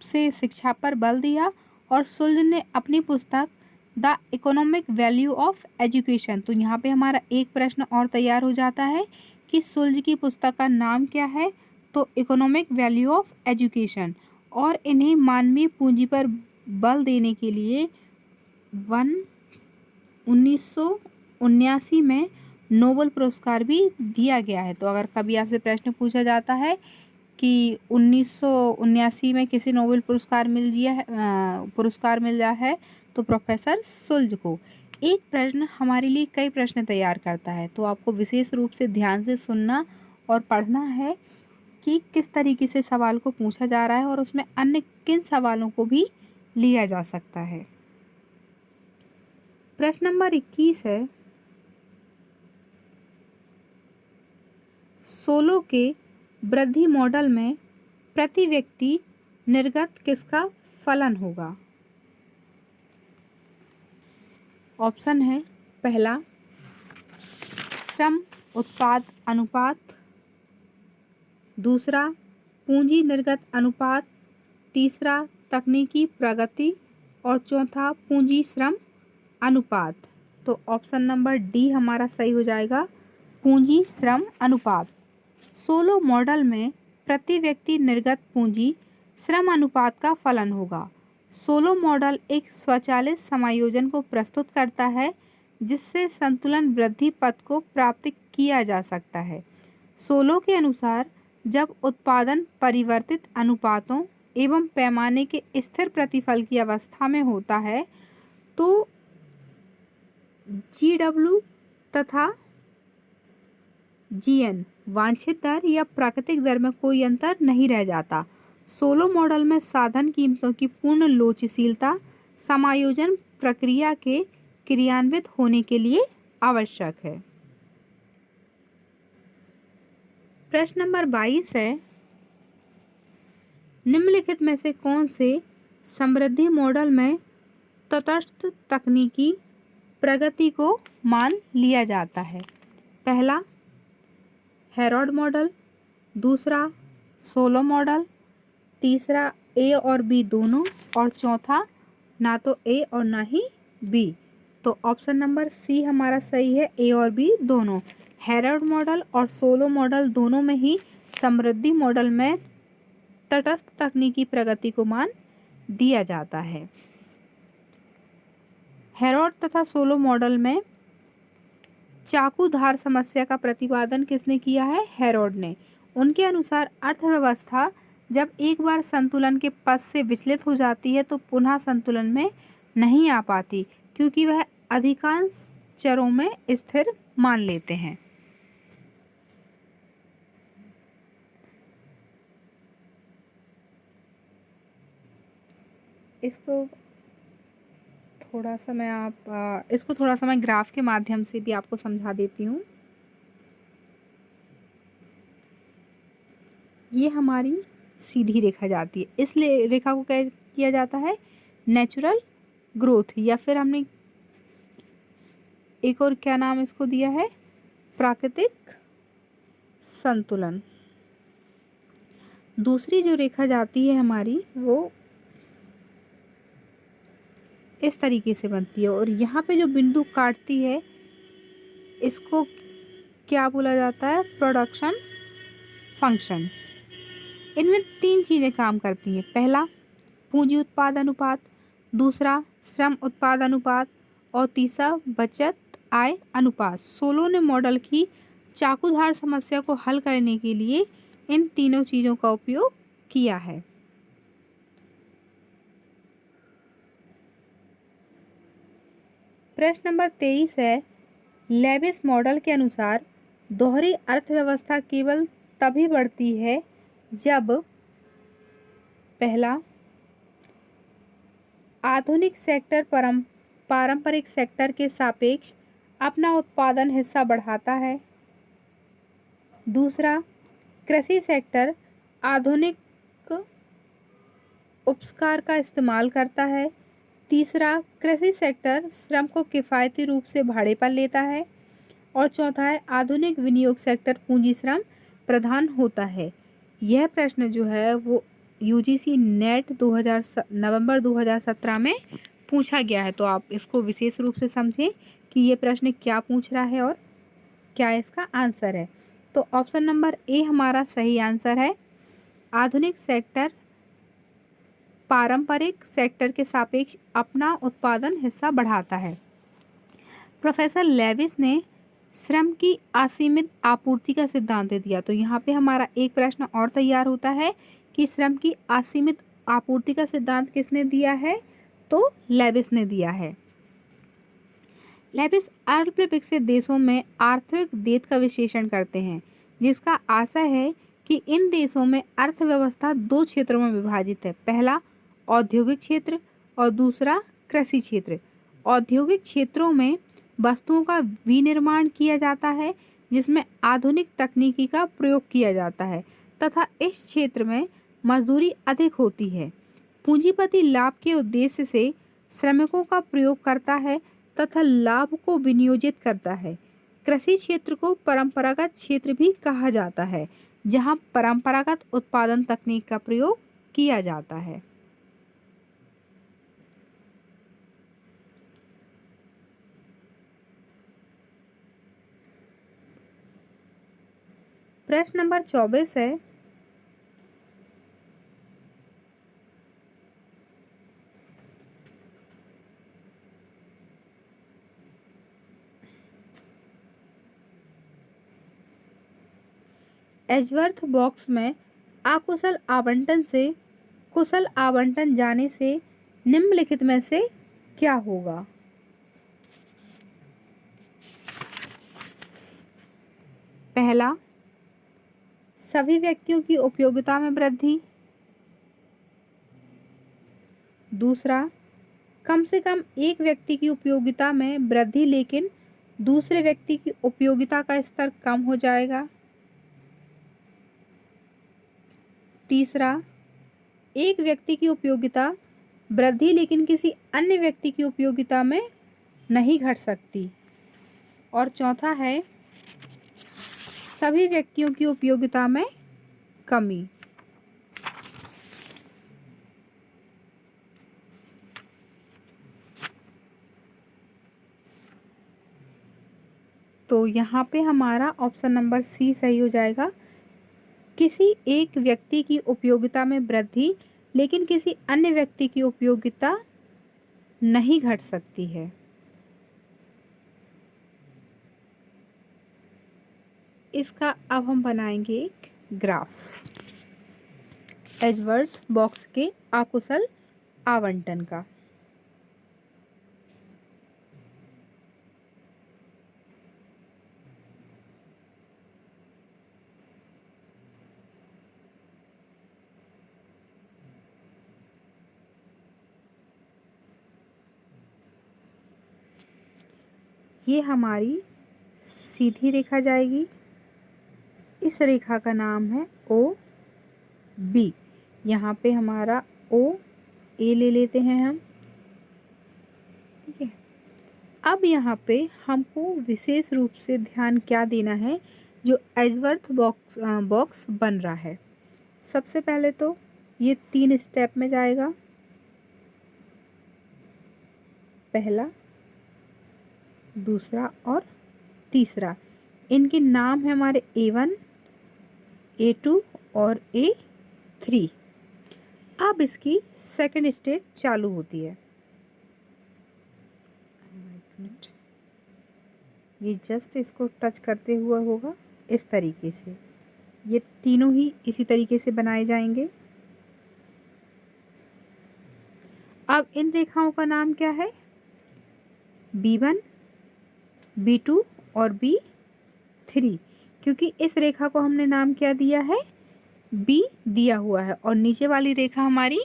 से शिक्षा पर बल दिया और सुल्ज ने अपनी पुस्तक the economic value of education, तो यहाँ पे हमारा एक प्रश्न और तैयार हो जाता है कि सुल्ज की पुस्तक का नाम क्या है, तो इकोनॉमिक वैल्यू ऑफ एजुकेशन। और इन्हें मानवीय पूंजी पर बल देने के लिए 1979 में नोबेल पुरस्कार भी दिया गया है। तो अगर कभी आपसे प्रश्न पूछा जाता है कि 1979 में किसे नोबेल पुरस्कार मिल गया है, तो प्रोफेसर सुल्ज को। एक प्रश्न हमारे लिए कई प्रश्न तैयार करता है, तो आपको विशेष रूप से ध्यान से सुनना और पढ़ना है कि किस तरीके से सवाल को पूछा जा रहा है और उसमें अन्य किन सवालों को भी लिया जा सकता है। प्रश्न नंबर 21 है, सोलो के वृद्धि मॉडल में प्रति व्यक्ति निर्गत किसका फलन होगा? ऑप्शन है, पहला श्रम उत्पाद अनुपात, दूसरा पूंजी निर्गत अनुपात, तीसरा तकनीकी प्रगति और चौथा पूंजी श्रम अनुपात। तो ऑप्शन नंबर डी हमारा सही हो जाएगा, पूंजी श्रम अनुपात। सोलो मॉडल में प्रति व्यक्ति निर्गत पूंजी श्रम अनुपात का फलन होगा। सोलो मॉडल एक स्वचालित समायोजन को प्रस्तुत करता है जिससे संतुलन वृद्धि पथ को प्राप्त किया जा सकता है। सोलो के अनुसार जब उत्पादन परिवर्तित अनुपातों एवं पैमाने के स्थिर प्रतिफल की अवस्था में होता है तो GW तथा GN वांछित दर या प्राकृतिक दर में कोई अंतर नहीं रह जाता। सोलो मॉडल में साधन कीमतों की पूर्ण लोचशीलता समायोजन प्रक्रिया के क्रियान्वित होने के लिए आवश्यक है। प्रश्न नंबर 22 है, निम्नलिखित में से कौन से समृद्धि मॉडल में तटस्थ तकनीकी प्रगति को मान लिया जाता है? पहला हेरोड मॉडल, दूसरा सोलो मॉडल, तीसरा ए और बी दोनों और चौथा ना तो ए और ना ही बी। तो ऑप्शन नंबर सी हमारा सही है, ए और बी दोनों। हेरोड मॉडल और सोलो मॉडल दोनों में ही समृद्धि मॉडल में तटस्थ तकनीकी प्रगति को मान दिया जाता है। हेरोड तथा सोलो मॉडल में चाकू धार समस्या का प्रतिपादन किसने किया है? हेरोड ने। उनके अनुसार अर्थव्यवस्था जब एक बार संतुलन के पथ से विचलित हो जाती है तो पुनः संतुलन में नहीं आ पाती, क्योंकि वह अधिकांश चरों में स्थिर मान लेते हैं। इसको थोड़ा सा मैं ग्राफ के माध्यम से भी आपको समझा देती हूँ। ये हमारी सीधी रेखा जाती है, इस रेखा को क्या किया जाता है? नेचुरल ग्रोथ, या फिर हमने एक और क्या नाम इसको दिया है? प्राकृतिक संतुलन। दूसरी जो रेखा जाती है हमारी वो इस तरीके से बनती है और यहाँ पे जो बिंदु काटती है इसको क्या बोला जाता है? Production function. इनमें 3 चीज़ें काम करती हैं। पहला पूंजी उत्पाद अनुपात, दूसरा श्रम उत्पाद अनुपात और तीसरा बचत आय अनुपात। सोलो ने मॉडल की चाकूधार समस्या को हल करने के लिए इन तीनों चीज़ों का उपयोग किया है। प्रश्न नंबर 23 है, लेविस मॉडल के अनुसार दोहरी अर्थव्यवस्था केवल तभी बढ़ती है जब पहला आधुनिक सेक्टर पारंपरिक सेक्टर के सापेक्ष अपना उत्पादन हिस्सा बढ़ाता है, दूसरा कृषि सेक्टर आधुनिक उपस्कार का इस्तेमाल करता है, तीसरा कृषि सेक्टर श्रम को किफ़ायती रूप से भाड़े पर लेता है और चौथा है आधुनिक विनियोग सेक्टर पूंजी श्रम प्रधान होता है। यह प्रश्न जो है वो यूजीसी नेट नवंबर 2017 में पूछा गया है, तो आप इसको विशेष रूप से समझें कि ये प्रश्न क्या पूछ रहा है और क्या इसका आंसर है। तो ऑप्शन नंबर ए हमारा सही आंसर है। आधुनिक सेक्टर पारंपरिक सेक्टर के सापेक्ष अपना उत्पादन हिस्सा बढ़ाता है। प्रोफेसर लेविस ने श्रम की असीमित आपूर्ति का सिद्धांत दिया। तो यहाँ पे हमारा एक प्रश्न और तैयार होता है कि श्रम की असीमित आपूर्ति का सिद्धांत किसने दिया है? तो लेविस ने दिया है। लेविस अल्प विकसित देशों में आर्थिक देयता का विश्लेषण करते हैं, जिसका आशय है कि इन देशों में अर्थव्यवस्था 2 क्षेत्रों में विभाजित है। पहला औद्योगिक क्षेत्र और दूसरा कृषि क्षेत्र। औद्योगिक क्षेत्रों में वस्तुओं का विनिर्माण किया जाता है जिसमें आधुनिक तकनीकी का प्रयोग किया जाता है तथा इस क्षेत्र में मजदूरी अधिक होती है। पूंजीपति लाभ के उद्देश्य से श्रमिकों का प्रयोग करता है तथा लाभ को विनियोजित करता है। कृषि क्षेत्र को परंपरागत क्षेत्र भी कहा जाता है, जहां परंपरागत उत्पादन तकनीक का प्रयोग किया जाता है। प्रश्न नंबर 24 है, एजवर्थ बॉक्स में अकुशल आवंटन से कुशल आवंटन जाने से निम्नलिखित में से क्या होगा? पहला सभी व्यक्तियों की उपयोगिता में वृद्धि, दूसरा कम से कम एक व्यक्ति की उपयोगिता में वृद्धि लेकिन दूसरे व्यक्ति की उपयोगिता का स्तर कम हो जाएगा, तीसरा एक व्यक्ति की उपयोगिता वृद्धि लेकिन किसी अन्य व्यक्ति की उपयोगिता में नहीं घट सकती, और चौथा है सभी व्यक्तियों की उपयोगिता में कमी। तो यहाँ पे हमारा ऑप्शन नंबर सी सही हो जाएगा। किसी एक व्यक्ति की उपयोगिता में वृद्धि लेकिन किसी अन्य व्यक्ति की उपयोगिता नहीं घट सकती है। इसका अब हम बनाएंगे एक ग्राफ एजवर्थ बॉक्स के अकुशल आवंटन का। ये हमारी सीधी रेखा जाएगी, इस रेखा का नाम है ओ बी। यहाँ पे हमारा ओ ए ले लेते हैं हम, ठीक है। अब यहाँ पे हमको विशेष रूप से ध्यान क्या देना है, जो एजवर्थ बॉक्स बन रहा है। सबसे पहले तो ये 3 स्टेप में जाएगा। पहला, दूसरा और तीसरा। इनके नाम है हमारे A1, A2 और A3। अब इसकी सेकंड स्टेज चालू होती है। ये जस्ट इसको टच करते हुआ होगा इस तरीके से। ये तीनों ही इसी तरीके से बनाए जाएंगे। अब इन रेखाओं का नाम क्या है? B1, B2 और B3, क्योंकि इस रेखा को हमने नाम क्या दिया है? B दिया हुआ है और नीचे वाली रेखा हमारी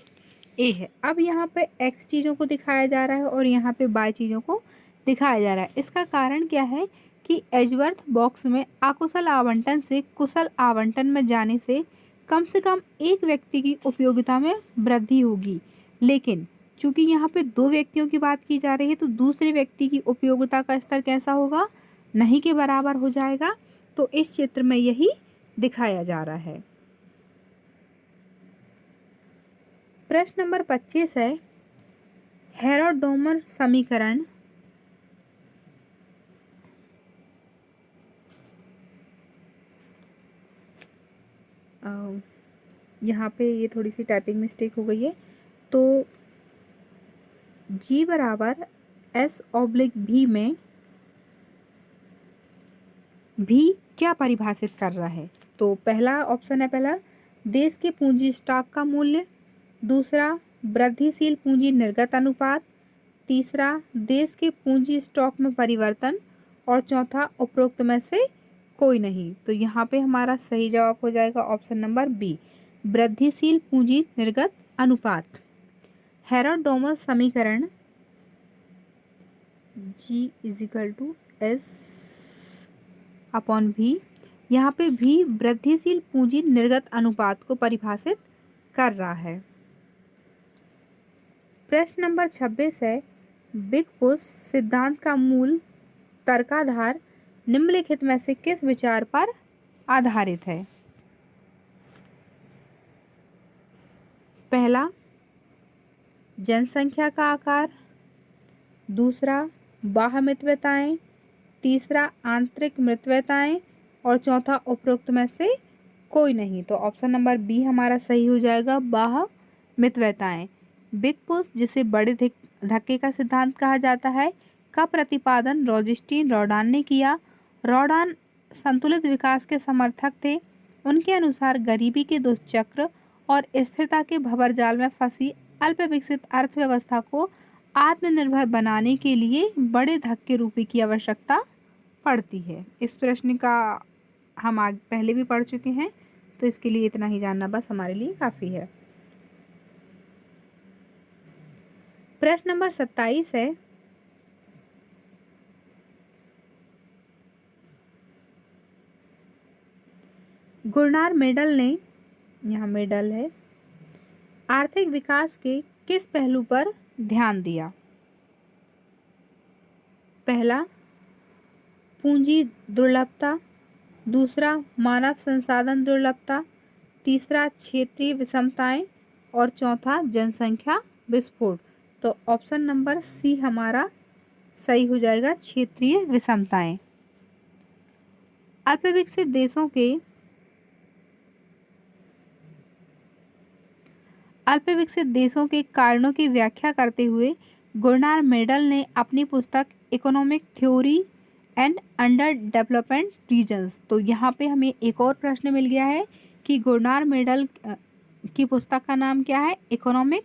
A है। अब यहाँ पे X चीज़ों को दिखाया जा रहा है और यहाँ पे Y चीज़ों को दिखाया जा रहा है। इसका कारण क्या है कि एजवर्थ बॉक्स में अकुशल आवंटन से कुशल आवंटन में जाने से कम एक व्यक्ति की उपयोगिता में वृद्धि होगी, लेकिन चूंकि यहाँ पे दो व्यक्तियों की बात की जा रही है तो दूसरे व्यक्ति की उपयोगिता का स्तर कैसा होगा? नहीं के बराबर हो जाएगा। तो इस चित्र में यही दिखाया जा रहा है। प्रश्न नंबर 25 है, हेरोडोमर समीकरण यहाँ पे ये थोड़ी सी टाइपिंग मिस्टेक हो गई है। तो G बराबर S/V में भी क्या परिभाषित कर रहा है? तो पहला ऑप्शन है, पहला देश के पूंजी स्टॉक का मूल्य, दूसरा वृद्धिशील पूंजी निर्गत अनुपात, तीसरा देश के पूंजी स्टॉक में परिवर्तन और चौथा उपरोक्त में से कोई नहीं। तो यहाँ पे हमारा सही जवाब हो जाएगा ऑप्शन नंबर बी, वृद्धिशील पूंजी निर्गत अनुपात। हेरोडोमस समीकरण G = S/V, यहाँ पे भी वृद्धिशील पूंजी निर्गत अनुपात को परिभाषित कर रहा है। प्रश्न नंबर 26 है, बिग पुश सिद्धांत का मूल तर्काधार निम्नलिखित में से किस विचार पर आधारित है? पहला जनसंख्या का आकार, दूसरा बाह्य मितव्यताएं, तीसरा आंतरिक मितव्यताएं और चौथा उपरोक्त में से कोई नहीं। तो ऑप्शन नंबर बी हमारा सही हो जाएगा, बाह्य मितव्यताएं। बिग पुश, जिसे बड़े धक्के का सिद्धांत कहा जाता है, का प्रतिपादन रॉजस्टीन रॉडान ने किया। रॉडान संतुलित विकास के समर्थक थे। उनके अनुसार गरीबी के दुष्चक्र और स्थिरता के भंवरजाल में फंसी अल्प विकसित अर्थव्यवस्था को आत्मनिर्भर बनाने के लिए बड़े धक्के रूपी की आवश्यकता पड़ती है। इस प्रश्न का हम आगे पहले भी पढ़ चुके हैं, तो इसके लिए इतना ही जानना बस हमारे लिए काफ़ी है। प्रश्न नंबर 27 है, गुरनार मेडल ने, यहाँ मेडल है, आर्थिक विकास के किस पहलू पर ध्यान दिया? पहला पूंजी दुर्लभता, दूसरा मानव संसाधन दुर्लभता, तीसरा क्षेत्रीय विषमताएं और चौथा जनसंख्या विस्फोट। तो ऑप्शन नंबर सी हमारा सही हो जाएगा, क्षेत्रीय विषमताएं। अल्पविकसित देशों के कारणों की व्याख्या करते हुए गुरनार मेडल ने अपनी पुस्तक economic theory and under development regions, तो यहाँ पे हमें एक और प्रश्न मिल गया है कि गुरनार मेडल की पुस्तक का नाम क्या है? Economic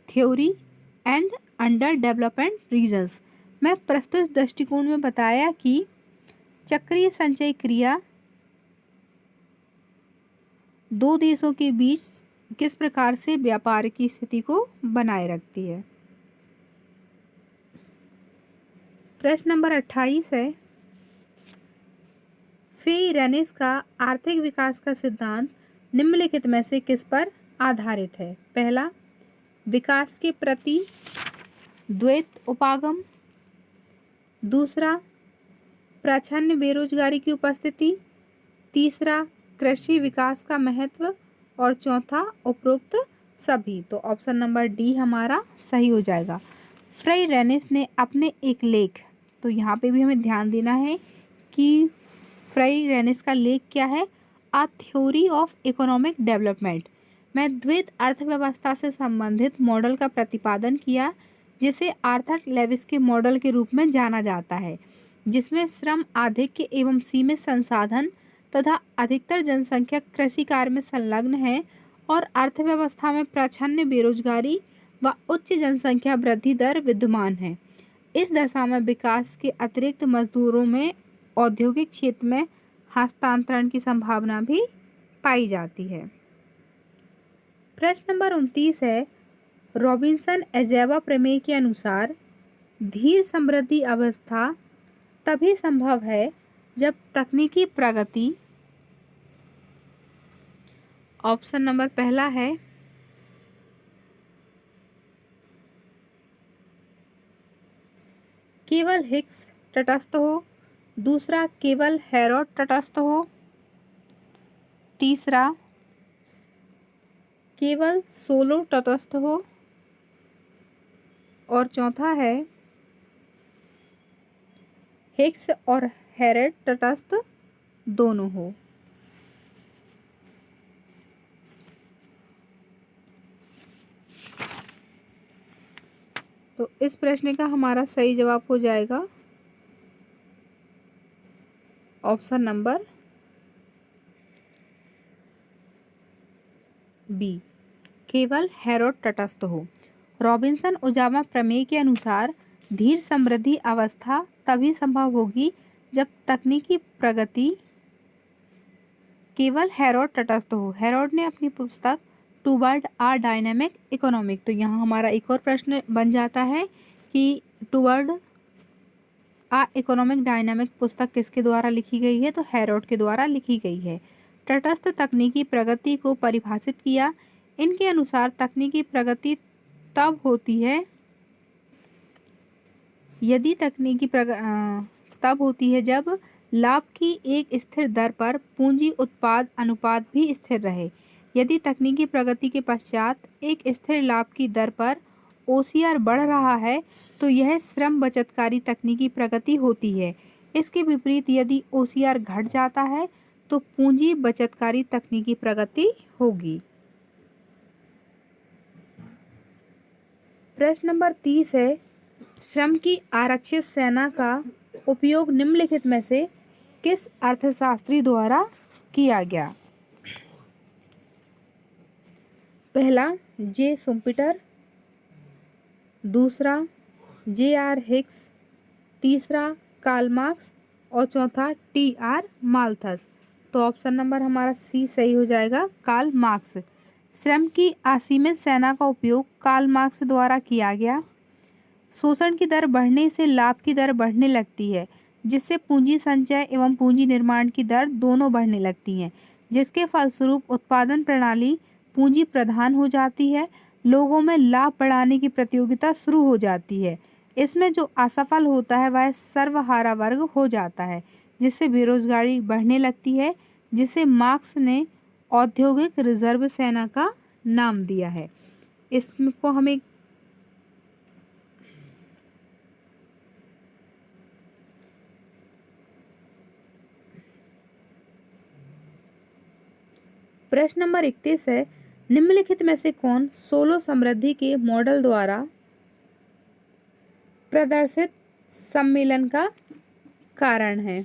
theory and under development regions. मैं प्रस्तुत दृष्टिकोण में बताया कि चक्रीय संचय क्रिया दो देशों के बीच किस प्रकार से व्यापार की स्थिति को बनाए रखती है। प्रश्न नंबर 28 है, फी रेनिस का आर्थिक विकास का सिद्धांत निम्नलिखित में से किस पर आधारित है? पहला विकास के प्रति द्वैत उपागम, दूसरा प्रच्छन्न बेरोजगारी की उपस्थिति, तीसरा कृषि विकास का महत्व और चौथा उपरोक्त सभी। तो ऑप्शन नंबर डी हमारा सही हो जाएगा। फ्राई रेनिस ने अपने एक लेख, तो यहाँ पे भी हमें ध्यान देना है कि फ्राई रेनिस का लेख क्या है, a theory of economic development में द्वैत अर्थव्यवस्था से संबंधित मॉडल का प्रतिपादन किया, जिसे आर्थर लेविस के मॉडल के रूप में जाना जाता है, जिसमें श्रम आधिक्य एवं सीमित संसाधन तथा अधिकतर जनसंख्या कृषि कार्य में संलग्न है और अर्थव्यवस्था में प्रच्छन्न बेरोजगारी व उच्च जनसंख्या वृद्धि दर विद्यमान है। इस दशा में विकास के अतिरिक्त मजदूरों में औद्योगिक क्षेत्र में हस्तांतरण की संभावना भी पाई जाती है। प्रश्न नंबर 29 है, रॉबिन्सन एजेवा प्रमेय के अनुसार धीर समृद्धि अवस्था तभी संभव है जब तकनीकी प्रगति, ऑप्शन नंबर पहला है केवल हिग्स तटस्थ हो, दूसरा केवल हेरोड तटस्थ हो, तीसरा केवल सोलो तटस्थ हो और चौथा है हिग्स और हेरोड तटस्थ दोनों हो। तो इस प्रश्न का हमारा सही जवाब हो जाएगा ऑप्शन नंबर बी, केवल हेरोड तटस्थ हो। रॉबिन्सन उजामा प्रमेय के अनुसार धीर समृद्धि अवस्था तभी संभव होगी जब तकनीकी प्रगति केवल हेरोड तटस्थ हो। हेरोड ने अपनी पुस्तक टूवर्ड आ डायनामिक इकोनॉमिक, तो यहाँ हमारा एक और प्रश्न बन जाता है कि टूवर्ड आ इकोनॉमिक डायनामिक पुस्तक किसके द्वारा लिखी गई है, तो हेरोड के द्वारा लिखी गई है। तटस्थ तकनीकी प्रगति को परिभाषित किया। इनके अनुसार तकनीकी प्रगति तब होती है यदि तब होती है जब लाभ की एक स्थिर दर पर पूंजी उत्पाद अनुपात भी स्थिर रहे। यदि तकनीकी प्रगति के पश्चात एक स्थिर लाभ की दर पर ओसीआर बढ़ रहा है तो यह श्रम बचतकारी तकनीकी प्रगति होती है। इसके विपरीत यदि ओसीआर घट जाता है तो पूंजी बचतकारी तकनीकी प्रगति होगी। प्रश्न नंबर 30 है, श्रम की आरक्षित सेना का उपयोग निम्नलिखित में से किस अर्थशास्त्री द्वारा किया गया? पहला जे सुम्पिटर, दूसरा जे.आर. हिक्स, तीसरा कार्ल मार्क्स और चौथा टी.आर. माल्थस। तो ऑप्शन नंबर हमारा सी सही हो जाएगा, कार्ल मार्क्स। श्रम की असीमित सेना का उपयोग कार्ल मार्क्स द्वारा किया गया। शोषण की दर बढ़ने से लाभ की दर बढ़ने लगती है, जिससे पूंजी संचय एवं पूंजी निर्माण की दर दोनों बढ़ने लगती हैं, जिसके फलस्वरूप उत्पादन प्रणाली पूंजी प्रधान हो जाती है। लोगों में लाभ बढ़ाने की प्रतियोगिता शुरू हो जाती है। इसमें जो असफल होता है वह सर्वहारा वर्ग हो जाता है, जिससे बेरोजगारी बढ़ने लगती है, जिसे मार्क्स ने औद्योगिक रिजर्व सेना का नाम दिया है। इसको हमें प्रश्न नंबर 31 है, निम्नलिखित में से कौन सोलो समृद्धि के मॉडल द्वारा प्रदर्शित सम्मेलन का कारण है?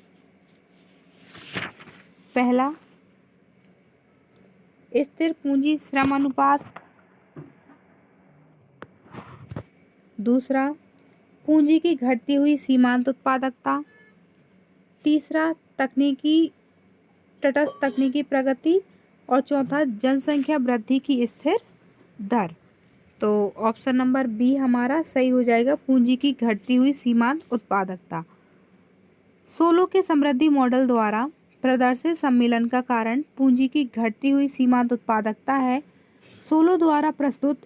पहला स्थिर पूंजी श्रम अनुपात, दूसरा पूंजी की घटती हुई सीमांत उत्पादकता, तीसरा तटस्थ तकनीकी प्रगति और चौथा जनसंख्या वृद्धि की स्थिर दर। तो ऑप्शन नंबर बी हमारा सही हो जाएगा, पूंजी की घटती हुई सीमांत उत्पादकता। सोलो के समृद्धि मॉडल द्वारा प्रदर्शित सम्मेलन का कारण पूंजी की घटती हुई सीमांत उत्पादकता है। सोलो द्वारा प्रस्तुत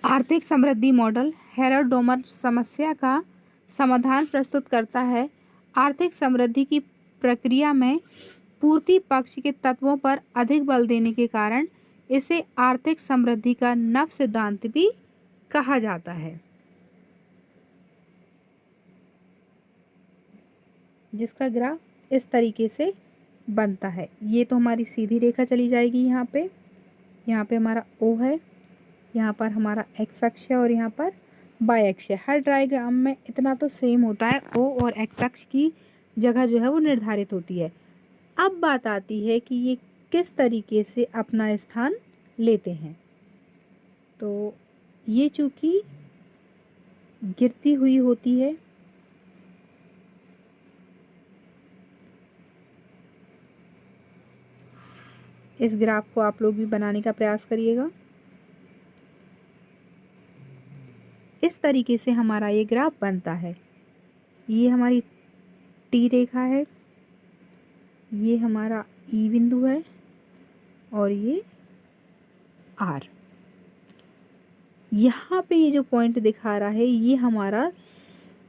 आर्थिक समृद्धि मॉडल हेरोड-डोमर समस्या का समाधान प्रस्तुत करता है। आर्थिक समृद्धि की प्रक्रिया में पूर्ति पक्ष के तत्वों पर अधिक बल देने के कारण इसे आर्थिक समृद्धि का नव सिद्धांत भी कहा जाता है, जिसका ग्राफ इस तरीके से बनता है। ये तो हमारी सीधी रेखा चली जाएगी यहाँ पे हमारा O है, यहाँ पर हमारा x अक्ष है और यहाँ पर y अक्ष है। हर डायग्राम में इतना तो सेम होता है, O और x अक्ष की जगह जो है वो निर्धारित होती है। अब बात आती है कि ये किस तरीके से अपना स्थान लेते हैं। तो ये चूंकि गिरती हुई होती है, इस ग्राफ को आप लोग भी बनाने का प्रयास करिएगा। इस तरीके से हमारा ये ग्राफ बनता है। ये हमारी टी रेखा है, ये हमारा ई बिंदु है और ये आर। यहाँ पे ये जो पॉइंट दिखा रहा है ये हमारा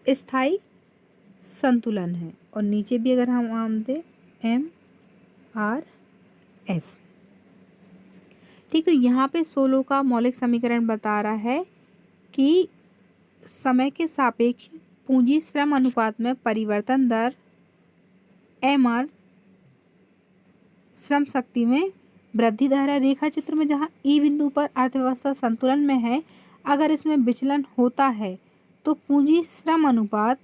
स्थायी संतुलन है और नीचे भी अगर हम आम दें एम आर एस। ठीक, तो यहाँ पे सोलो का मौलिक समीकरण बता रहा है कि समय के सापेक्ष पूंजी श्रम अनुपात में परिवर्तन दर एम आर श्रम शक्ति में वृद्धि दर है। रेखा चित्र में जहाँ ई बिंदु पर अर्थव्यवस्था संतुलन में है, अगर इसमें विचलन होता है तो पूंजी श्रम अनुपात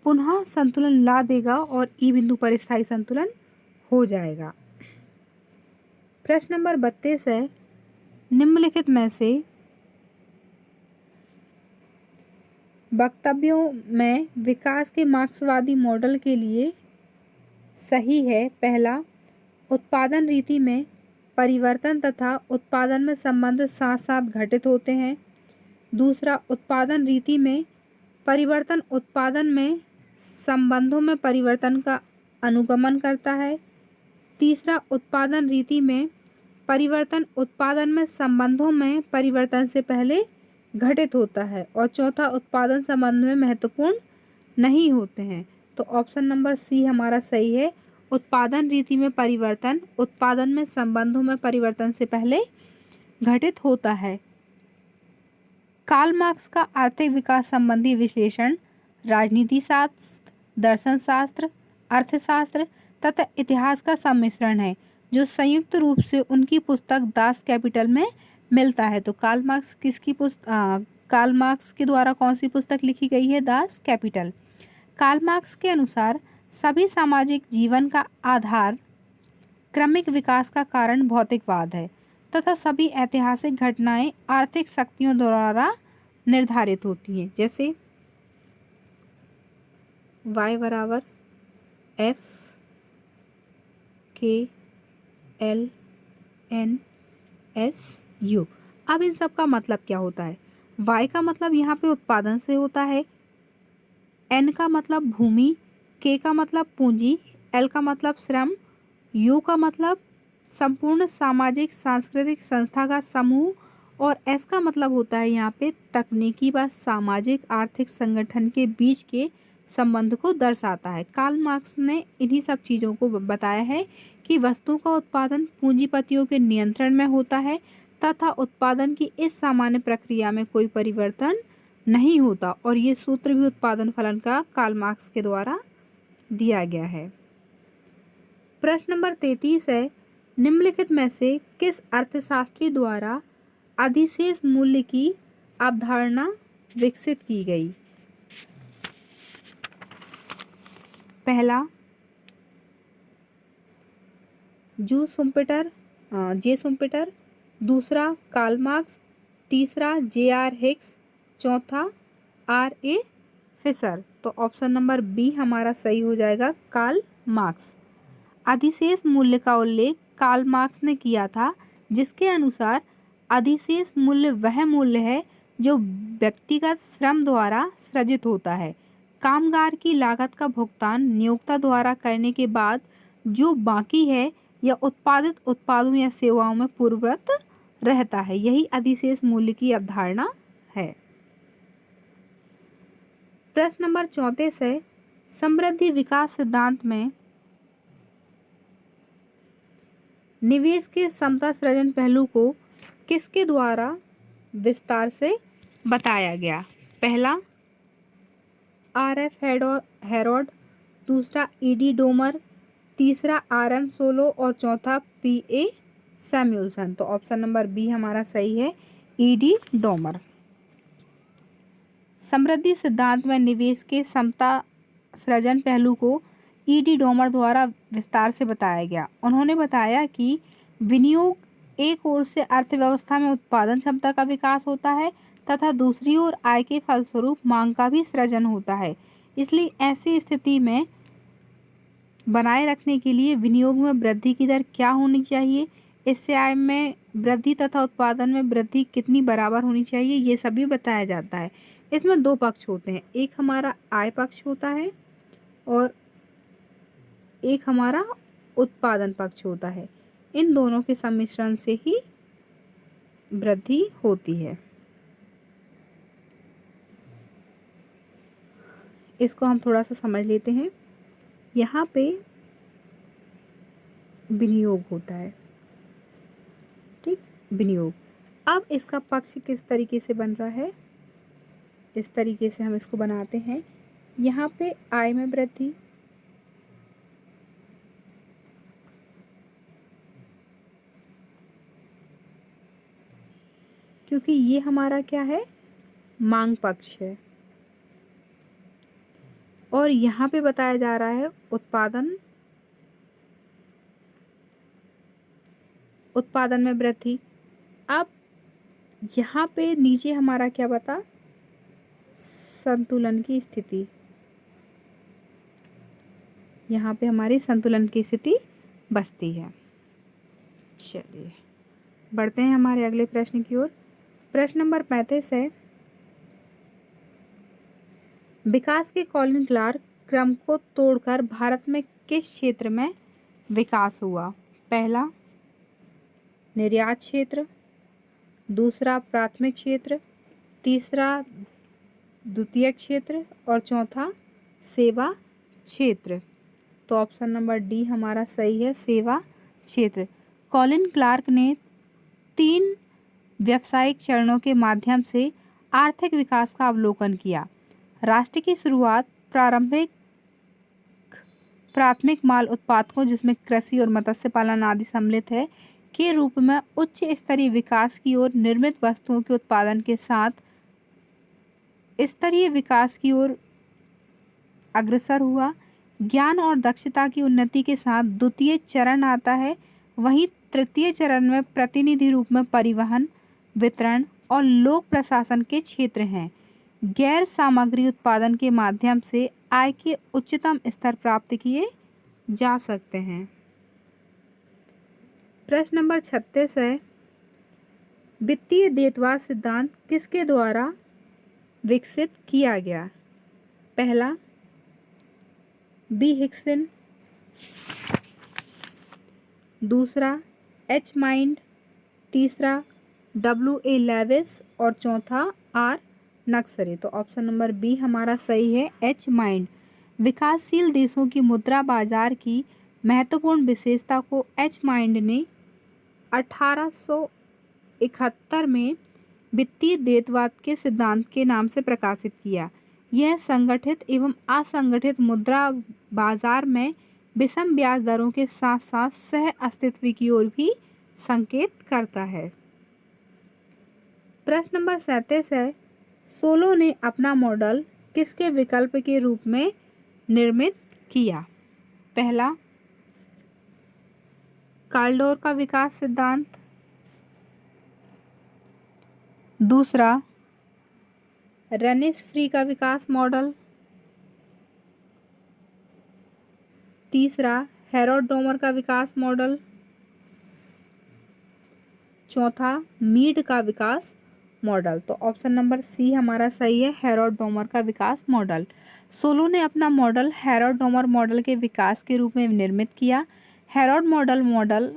पुनः संतुलन ला देगा और ई बिंदु पर स्थायी संतुलन हो जाएगा। प्रश्न नंबर 32 है, निम्नलिखित में से वक्तव्यों में विकास के मार्क्सवादी मॉडल के लिए सही है। पहला, उत्पादन रीति में परिवर्तन तथा उत्पादन में संबंध साथ साथ घटित होते हैं। दूसरा, उत्पादन रीति में परिवर्तन उत्पादन में संबंधों में परिवर्तन का अनुगमन करता है। तीसरा, उत्पादन रीति में परिवर्तन उत्पादन में संबंधों में परिवर्तन से पहले घटित होता है। और चौथा, उत्पादन संबंध में महत्वपूर्ण नहीं होते हैं। तो ऑप्शन नंबर सी हमारा सही है। उत्पादन रीति में परिवर्तन उत्पादन में संबंधों में परिवर्तन से पहले घटित होता है। कार्ल मार्क्स का आर्थिक विकास संबंधी विश्लेषण राजनीति शास्त्र, दर्शन शास्त्र, अर्थशास्त्र तथा इतिहास का सम्मिश्रण है, जो संयुक्त रूप से उनकी पुस्तक दास कैपिटल में मिलता है। तो कार्ल मार्क्स के द्वारा कौन सी पुस्तक लिखी गई है? Das Kapital. कार्ल मार्क्स के अनुसार सभी सामाजिक जीवन का आधार क्रमिक विकास का कारण भौतिकवाद है तथा सभी ऐतिहासिक घटनाएं आर्थिक शक्तियों द्वारा निर्धारित होती हैं, जैसे y बराबर F K L N S U। अब इन सब का मतलब क्या होता है? y का मतलब यहाँ पे उत्पादन से होता है, n का मतलब भूमि, k का मतलब पूंजी, l का मतलब श्रम, u का मतलब संपूर्ण सामाजिक सांस्कृतिक संस्था का समूह और s का मतलब होता है यहाँ पे तकनीकी व सामाजिक आर्थिक संगठन के बीच के संबंध को दर्शाता है। कार्ल मार्क्स ने इन्हीं सब चीज़ों को बताया है कि वस्तु का उत्पादन पूंजीपतियों के नियंत्रण में होता है तथा उत्पादन की इस सामान्य प्रक्रिया में कोई परिवर्तन नहीं होता, और ये सूत्र भी उत्पादन फलन का कार्ल मार्क्स के द्वारा दिया गया है। प्रश्न नंबर 33 है, निम्नलिखित में से किस अर्थशास्त्री द्वारा अधिशेष मूल्य की अवधारणा विकसित की गई? पहला, जे सुम्पिटर, दूसरा कार्ल मार्क्स, तीसरा जे.आर. हिक्स, चौथा R.A. फिशर। तो ऑप्शन नंबर बी हमारा सही हो जाएगा, कार्ल मार्क्स। अधिशेष मूल्य का उल्लेख कार्ल मार्क्स ने किया था, जिसके अनुसार अधिशेष मूल्य वह मूल्य है जो व्यक्तिगत श्रम द्वारा सृजित होता है। कामगार की लागत का भुगतान नियोक्ता द्वारा करने के बाद जो बाकी है या उत्पादित उत्पादों या सेवाओं में पूर्ववत रहता है, यही अधिशेष मूल्य की अवधारणा है। प्रश्न नंबर 34 है, समृद्धि विकास सिद्धांत में निवेश के समता सृजन पहलू को किसके द्वारा विस्तार से बताया गया। पहला RF हेरोड, दूसरा ED डोमर, तीसरा RM सोलो और चौथा PA सैमुअल्सन। तो ऑप्शन नंबर बी हमारा सही है, ED डोमर। समृद्धि सिद्धांत में निवेश के समता सृजन पहलू को ED डोमर द्वारा विस्तार से बताया गया। उन्होंने बताया कि विनियोग एक ओर से अर्थव्यवस्था में उत्पादन क्षमता का विकास होता है तथा दूसरी ओर आय के फलस्वरूप मांग का भी सृजन होता है। इसलिए ऐसी स्थिति में बनाए रखने के लिए विनियोग में वृद्धि की दर क्या होनी चाहिए, इससे आय में वृद्धि तथा उत्पादन में वृद्धि कितनी बराबर होनी चाहिए, ये सभी बताया जाता है। इसमें दो पक्ष होते हैं, एक हमारा आय पक्ष होता है और एक हमारा उत्पादन पक्ष होता है। इन दोनों के सम्मिश्रण से ही वृद्धि होती है। इसको हम थोड़ा सा समझ लेते हैं। यहाँ पे विनियोग होता है, ठीक, विनियोग। अब इसका पक्ष किस तरीके से बन रहा है, इस तरीके से हम इसको बनाते हैं। यहाँ पे आय में वृद्धि, क्योंकि ये हमारा क्या है, मांग पक्ष है, और यहाँ पे बताया जा रहा है उत्पादन में वृद्धि। अब यहाँ पे नीचे हमारा क्या बता, संतुलन की स्थिति, यहाँ पे हमारी संतुलन की स्थिति बसती है। चलिए बढ़ते हैं हमारे अगले प्रश्न की ओर। प्रश्न नंबर 35 है, विकास के कॉलिन क्लार्क क्रम को तोड़कर भारत में किस क्षेत्र में विकास हुआ? पहला निर्यात क्षेत्र, दूसरा प्राथमिक क्षेत्र, तीसरा द्वितीयक क्षेत्र और चौथा सेवा क्षेत्र। तो ऑप्शन नंबर डी हमारा सही है, सेवा क्षेत्र। कॉलिन क्लार्क ने 3 व्यावसायिक चरणों के माध्यम से आर्थिक विकास का अवलोकन किया। राष्ट्र की शुरुआत प्राथमिक माल उत्पादकों, जिसमें कृषि और मत्स्य पालन आदि सम्मिलित है, के रूप में उच्च स्तरीय विकास की ओर निर्मित वस्तुओं के उत्पादन के साथ स्तरीय विकास की ओर अग्रसर हुआ। ज्ञान और दक्षता की उन्नति के साथ द्वितीय चरण आता है। वहीं तृतीय चरण में प्रतिनिधि रूप में परिवहन, वितरण और लोक प्रशासन के क्षेत्र हैं। गैर सामग्री उत्पादन के माध्यम से आय के उच्चतम स्तर प्राप्त किए जा सकते हैं। प्रश्न नंबर 36 है, वित्तीय द्वैतवाद सिद्धांत किसके द्वारा विकसित किया गया? पहला बी हिक्सन, दूसरा एच माइंड, तीसरा WA लेविस और चौथा R नक्सरे। तो ऑप्शन नंबर बी हमारा सही है, एच माइंड। विकासशील देशों की मुद्रा बाजार की महत्वपूर्ण विशेषता को एच माइंड ने 1871 में वित्तीय द्वैतवाद के सिद्धांत के नाम से प्रकाशित किया। यह संगठित एवं असंगठित मुद्रा बाजार में विषम ब्याज दरों के साथ साथ सह अस्तित्व की ओर भी संकेत करता है। प्रश्न नंबर 37 है, सोलो ने अपना मॉडल किसके विकल्प के रूप में निर्मित किया? पहला काल्डोर का विकास सिद्धांत, दूसरा रेनिस फ्री का विकास मॉडल, तीसरा हेरोड डोमर का विकास मॉडल, चौथा मीड का विकास मॉडल। तो ऑप्शन नंबर सी हमारा सही है, हेरोड डोमर का विकास मॉडल। सोलो ने अपना मॉडल हेरोड डोमर मॉडल के विकास के रूप में निर्मित किया। हेरोड मॉडल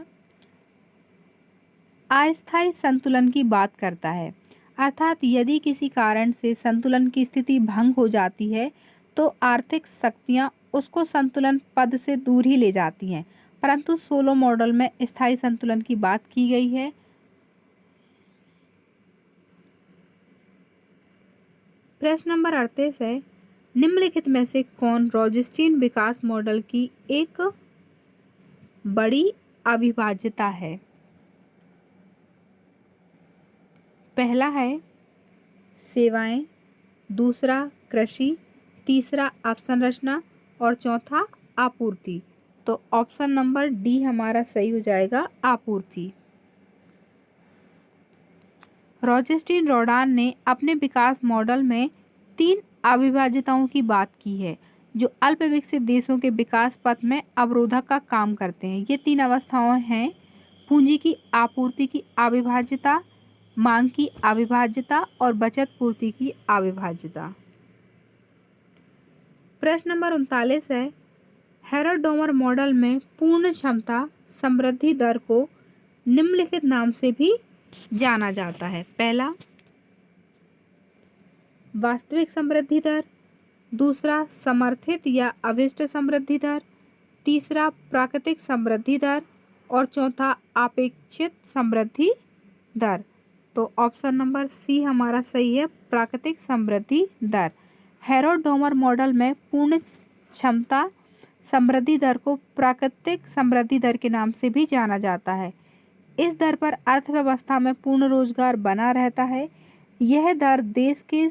अस्थायी संतुलन की बात करता है, अर्थात यदि किसी कारण से संतुलन की स्थिति भंग हो जाती है तो आर्थिक शक्तियाँ उसको संतुलन पद से दूर ही ले जाती हैं, परंतु सोलो मॉडल में स्थायी संतुलन की बात की गई है। प्रश्न नंबर 38 है, निम्नलिखित में से कौन रोजेस्टीन विकास मॉडल की एक बड़ी अविभाज्यता है? पहला है सेवाएं, दूसरा कृषि, तीसरा अवसंरचना और चौथा आपूर्ति। तो ऑप्शन नंबर डी हमारा सही हो जाएगा, आपूर्ति। रोजेस्टीन रोडान ने अपने विकास मॉडल में 3 अविभाज्यताओं की बात की है जो अल्प विकसित देशों के विकास पथ में अवरोधक का काम करते हैं। ये 3 अवस्थाएं हैं: पूंजी की आपूर्ति की अविभाज्यता, मांग की अविभाज्यता और बचत पूर्ति की अविभाज्यता। प्रश्न नंबर 39 है, हेरोड-डोमर मॉडल में पूर्ण क्षमता समृद्धि दर को निम्नलिखित नाम से भी जाना जाता है। पहला वास्तविक समृद्धि दर, दूसरा समर्थित या अभिष्ट समृद्धि दर, तीसरा प्राकृतिक समृद्धि दर और चौथा अपेक्षित समृद्धि दर। तो ऑप्शन नंबर सी हमारा सही है, प्राकृतिक समृद्धि दर। हेरोड-डोमर मॉडल में पूर्ण क्षमता समृद्धि दर को प्राकृतिक समृद्धि दर के नाम से भी जाना जाता है। इस दर पर अर्थव्यवस्था में पूर्ण रोजगार बना रहता है। यह दर देश के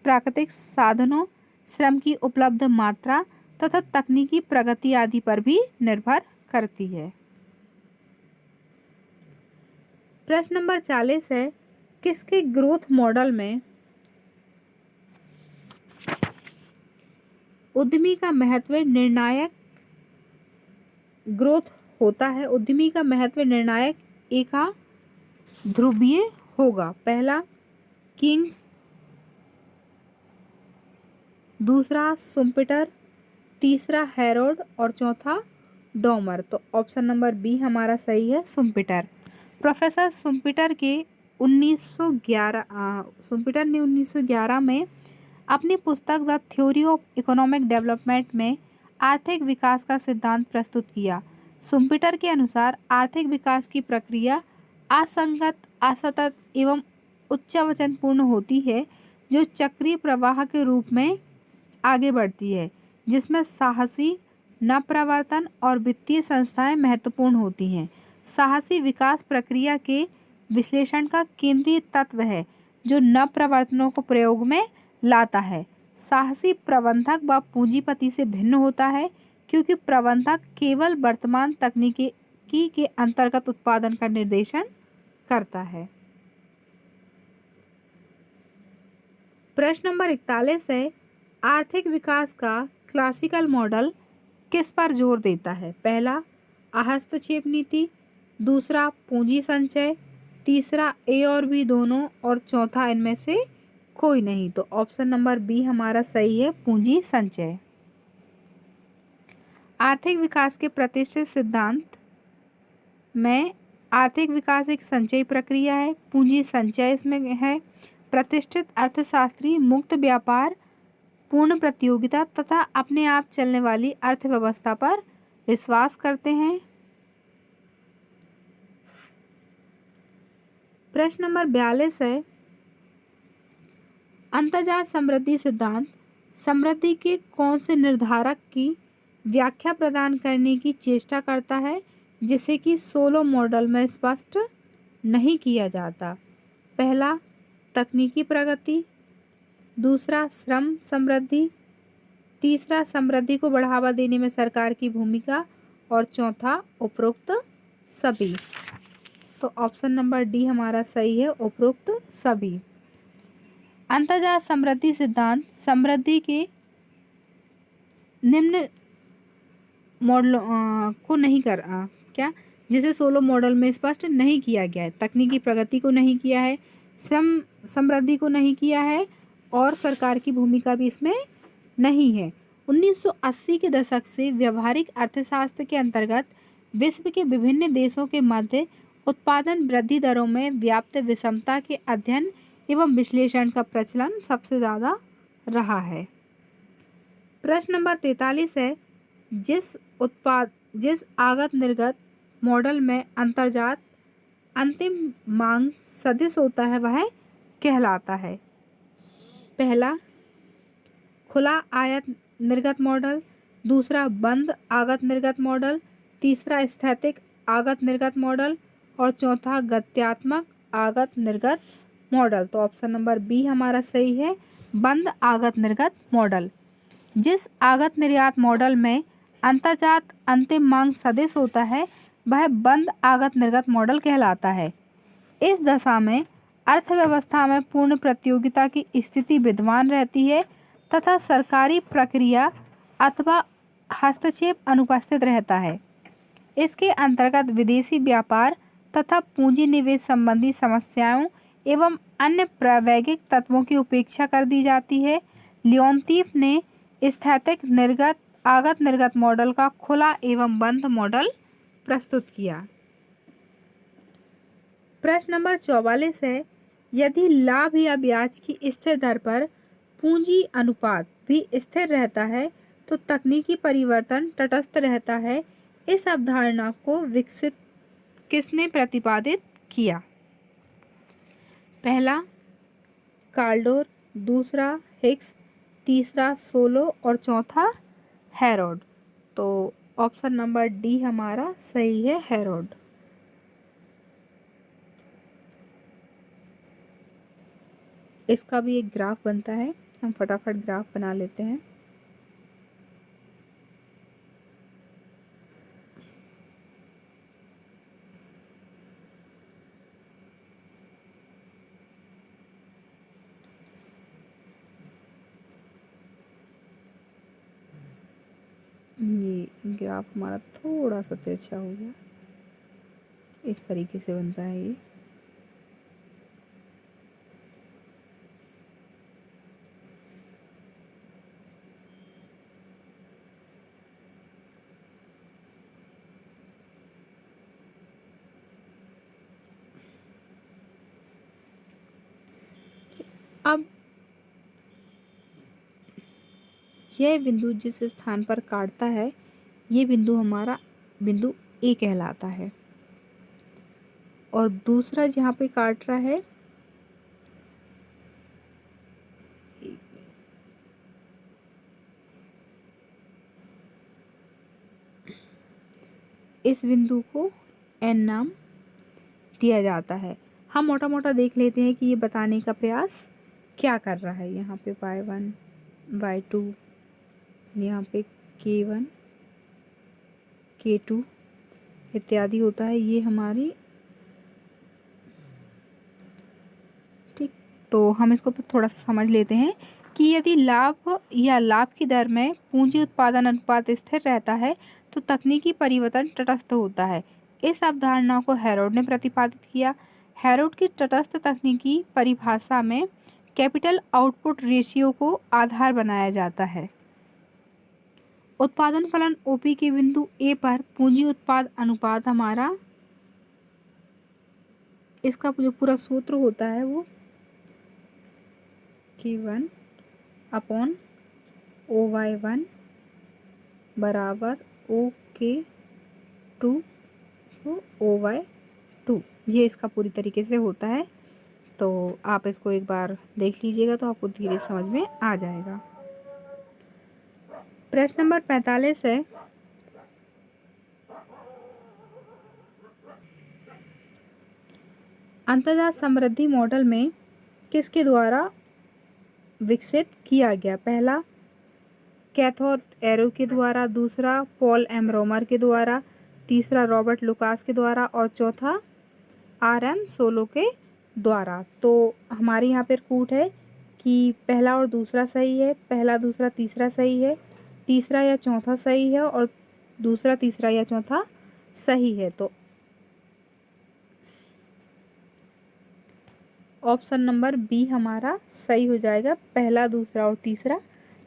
प्राकृतिक साधनों, श्रम की उपलब्ध मात्रा तथा तकनीकी प्रगति आदि पर भी निर्भर करती है। प्रश्न नंबर 40 है, किसके ग्रोथ मॉडल में उद्यमी का महत्व निर्णायक ग्रोथ होता है? उद्यमी का महत्व निर्णायक एका ध्रुवीय होगा। पहला किंग्स, दूसरा सुम्पिटर, तीसरा हेरोड और चौथा डोमर। तो ऑप्शन नंबर बी हमारा सही है, सुम्पिटर। प्रोफेसर सुम्पिटर ने 1911 में अपनी पुस्तक the theory of economic development में आर्थिक विकास का सिद्धांत प्रस्तुत किया। सुम्पिटर के अनुसार आर्थिक विकास की प्रक्रिया असंगत, असतत एवं उच्चावचनपूर्ण होती है, जो चक्रीय प्रवाह के रूप में आगे बढ़ती है, जिसमें साहसी नवप्रवर्तन और वित्तीय संस्थाएं महत्वपूर्ण होती हैं। साहसी विकास प्रक्रिया के विश्लेषण का केंद्रीय तत्व है, जो नवप्रवर्तनों को प्रयोग में लाता है। साहसी प्रबंधक व पूंजीपति से भिन्न होता है, क्योंकि प्रबंधक केवल वर्तमान तकनीकी के अंतर्गत उत्पादन का निर्देशन करता है। प्रश्न नंबर 41 है, आर्थिक विकास का क्लासिकल मॉडल किस पर जोर देता है? पहला हस्तक्षेप नीति, दूसरा पूंजी संचय, तीसरा ए और बी दोनों और चौथा इनमें से कोई नहीं। तो ऑप्शन नंबर बी हमारा सही है, पूंजी संचय। आर्थिक विकास के प्रतिष्ठित सिद्धांत में आर्थिक विकास एक संचयी प्रक्रिया है, पूंजी संचय इसमें है। प्रतिष्ठित अर्थशास्त्री मुक्त व्यापार, पूर्ण प्रतियोगिता तथा अपने आप चलने वाली अर्थव्यवस्था पर विश्वास करते हैं। प्रश्न नंबर 42 है, अंतर्जात समृद्धि सिद्धांत समृद्धि के कौन से निर्धारक की व्याख्या प्रदान करने की चेष्टा करता है, जिसे कि सोलो मॉडल में स्पष्ट नहीं किया जाता? पहला तकनीकी प्रगति, दूसरा श्रम समृद्धि, तीसरा समृद्धि को बढ़ावा देने में सरकार की भूमिका और चौथा उपरोक्त सभी। तो ऑप्शन नंबर डी हमारा सही है, उपरोक्त सभी। अंतर्जात समृद्धि सिद्धांत समृद्धि के निम्न मॉडलों को नहीं जिसे सोलो मॉडल में स्पष्ट नहीं किया गया है। तकनीकी प्रगति को नहीं किया है, श्रम समृद्धि को नहीं किया है और सरकार की भूमिका भी इसमें नहीं है। 1980 के दशक से व्यवहारिक अर्थशास्त्र के अंतर्गत विश्व के विभिन्न देशों के मध्य उत्पादन वृद्धि दरों में व्याप्त विषमता के अध्ययन एवं विश्लेषण का प्रचलन सबसे ज़्यादा रहा है। प्रश्न नंबर 43 है, जिस आगत निर्गत मॉडल में अंतर्जात अंतिम मांग सदिश होता है वह कहलाता है? पहला खुला आयत निर्गत मॉडल, दूसरा बंद आगत निर्गत मॉडल, तीसरा स्थैतिक आगत निर्गत मॉडल और चौथा गत्यात्मक आगत निर्गत मॉडल। तो ऑप्शन नंबर बी हमारा सही है, बंद आगत निर्गत मॉडल। जिस आगत निर्यात मॉडल में अंतर्जात अंतिम मांग सदिश होता है वह बंद आगत निर्गत मॉडल कहलाता है। इस दशा में अर्थव्यवस्था में पूर्ण प्रतियोगिता की स्थिति विद्यमान रहती है तथा सरकारी प्रक्रिया अथवा हस्तक्षेप अनुपस्थित रहता है। इसके अंतर्गत विदेशी व्यापार तथा पूंजी निवेश संबंधी समस्याओं एवं अन्य प्रावैगिक तत्वों की उपेक्षा कर दी जाती है। लियोनतीफ ने स्थैतिक निर्गत आगत निर्गत मॉडल का खुला एवं बंद मॉडल प्रस्तुत किया। प्रश्न नंबर 44 है, यदि लाभ या ब्याज की स्थिर दर पर पूंजी अनुपात भी स्थिर रहता है तो तकनीकी परिवर्तन तटस्थ रहता है। इस अवधारणा को विकसित किसने प्रतिपादित किया? पहला काल्डोर, दूसरा हिग्स, तीसरा सोलो और चौथा हेरोड। तो ऑप्शन नंबर डी हमारा सही है, हेरोड। इसका भी एक ग्राफ बनता है, हम फटाफट ग्राफ बना लेते हैं। ये ग्राफ हमारा थोड़ा सा तिरछा हो गया, इस तरीके से बनता है ये। अब यह बिंदु जिस स्थान पर काटता है ये बिंदु हमारा बिंदु ए कहलाता है और दूसरा जहाँ पे काट रहा है इस बिंदु को एन नाम दिया जाता है। हम मोटा मोटा देख लेते हैं कि ये बताने का प्रयास क्या कर रहा है। यहाँ पे y1 y2, यहाँ पे k1 k2 इत्यादि होता है, ये हमारी ठीक। तो हम इसको थोड़ा सा समझ लेते हैं कि यदि लाभ या लाभ की दर में पूंजी उत्पादन अनुपात स्थिर रहता है तो तकनीकी परिवर्तन तटस्थ होता है। इस अवधारणा को हेरोड ने प्रतिपादित किया। हेरोड की तटस्थ तकनीकी परिभाषा में कैपिटल आउटपुट रेशियो को आधार बनाया जाता है। उत्पादन फलन ओपी के बिंदु ए पर पूंजी उत्पाद अनुपात हमारा, इसका जो पूरा सूत्र होता है वो K1 अपॉन OY1 बराबर OK2 OY2, ये इसका पूरी तरीके से होता है। तो आप इसको एक बार देख लीजिएगा तो आपको धीरे समझ में आ जाएगा। प्रश्न नंबर 45 है, अंतर्जात समृद्धि मॉडल में किसके द्वारा विकसित किया गया? पहला कैथोड एरो के द्वारा, दूसरा पॉल एम रोमर के द्वारा, तीसरा रॉबर्ट लुकास के द्वारा और चौथा RM सोलो के द्वारा। तो हमारे यहाँ पर कूट है कि पहला और दूसरा सही है, पहला दूसरा तीसरा सही है, तीसरा या चौथा सही है और दूसरा तीसरा या चौथा सही है। तो ऑप्शन नंबर बी हमारा सही हो जाएगा, पहला दूसरा और तीसरा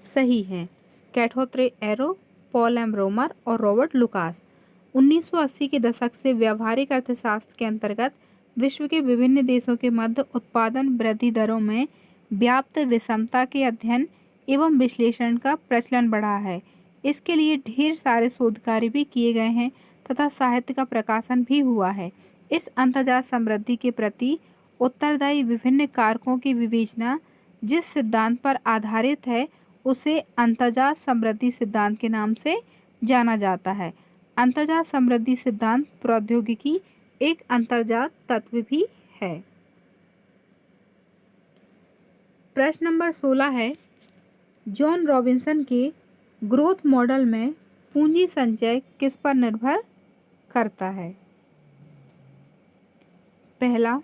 सही है। कैथोड एरो, पॉल एम रोमर और रॉबर्ट लुकास 1980 के दशक से व्यावहारिक अर्थशास्त्र के अंतर्गत विश्व के विभिन्न देशों के मध्य उत्पादन वृद्धि दरों में व्याप्त विषमता के अध्ययन एवं विश्लेषण का प्रचलन बढ़ा है। इसके लिए ढेर सारे शोध कार्य भी किए गए हैं तथा साहित्य का प्रकाशन भी हुआ है। इस अंतर्जात समृद्धि के प्रति उत्तरदायी विभिन्न कारकों की विवेचना जिस सिद्धांत पर आधारित है उसे अंतर्जात समृद्धि सिद्धांत के नाम से जाना जाता है। अंतर्जात समृद्धि सिद्धांत प्रौद्योगिकी एक अंतर्जात तत्व भी है। प्रश्न नंबर 16 है, जॉन रॉबिन्सन के ग्रोथ मॉडल में पूंजी संचय किस पर निर्भर करता है? पहला,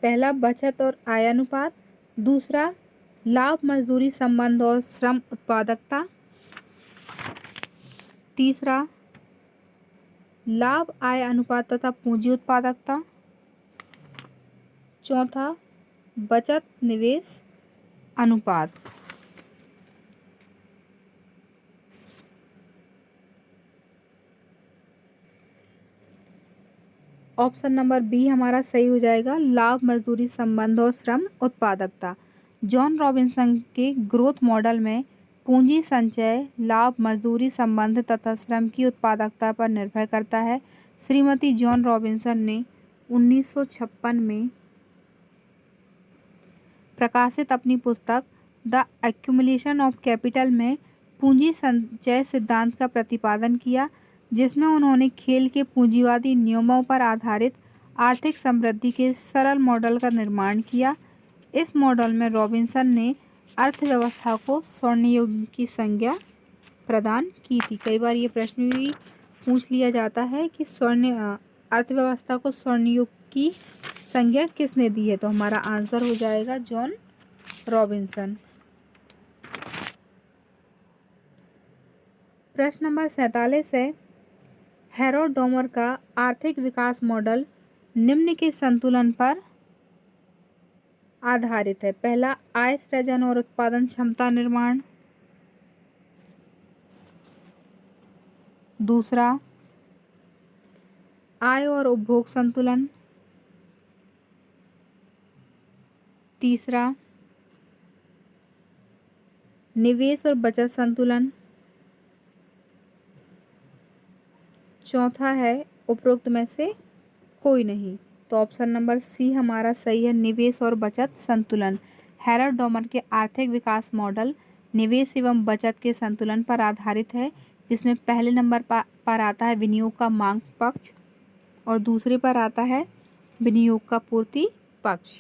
पहला बचत और आय अनुपात, दूसरा लाभ मजदूरी संबंध और श्रम उत्पादकता, तीसरा लाभ आय अनुपात तथा पूंजी उत्पादकता, चौथा बचत निवेश अनुपात। ऑप्शन नंबर बी हमारा सही हो जाएगा, लाभ मजदूरी संबंध और श्रम उत्पादकता। जॉन रॉबिन्सन के ग्रोथ मॉडल में पूंजी संचय लाभ मजदूरी संबंध तथा श्रम की उत्पादकता पर निर्भर करता है। श्रीमती जॉन रॉबिन्सन ने 1956 में प्रकाशित अपनी पुस्तक द एक्यूमुलेशन ऑफ कैपिटल में पूंजी संचय सिद्धांत का प्रतिपादन किया, जिसमें उन्होंने खेल के पूंजीवादी नियमों पर आधारित आर्थिक समृद्धि के सरल मॉडल का निर्माण किया। इस मॉडल में रॉबिन्सन ने अर्थव्यवस्था को स्वर्ण युग की संज्ञा प्रदान की थी। कई बार ये प्रश्न भी पूछ लिया जाता है कि अर्थव्यवस्था को स्वर्ण युग की संज्ञा किसने दी है, तो हमारा आंसर हो जाएगा जॉन रॉबिन्सन। प्रश्न नंबर 47 है, हैरोल्ड डोमर का आर्थिक विकास मॉडल निम्न के संतुलन पर आधारित है। पहला, आय सृजन और उत्पादन क्षमता निर्माण, दूसरा आय और उपभोग संतुलन, तीसरा निवेश और बचत संतुलन, चौथा है उपरोक्त में से कोई नहीं। तो ऑप्शन नंबर सी हमारा सही है, निवेश और बचत संतुलन। हैरोल्ड डोमर के आर्थिक विकास मॉडल निवेश एवं बचत के संतुलन पर आधारित है, जिसमें पहले नंबर पर आता है विनियोग का मांग पक्ष और दूसरे पर आता है विनियोग का पूर्ति पक्ष।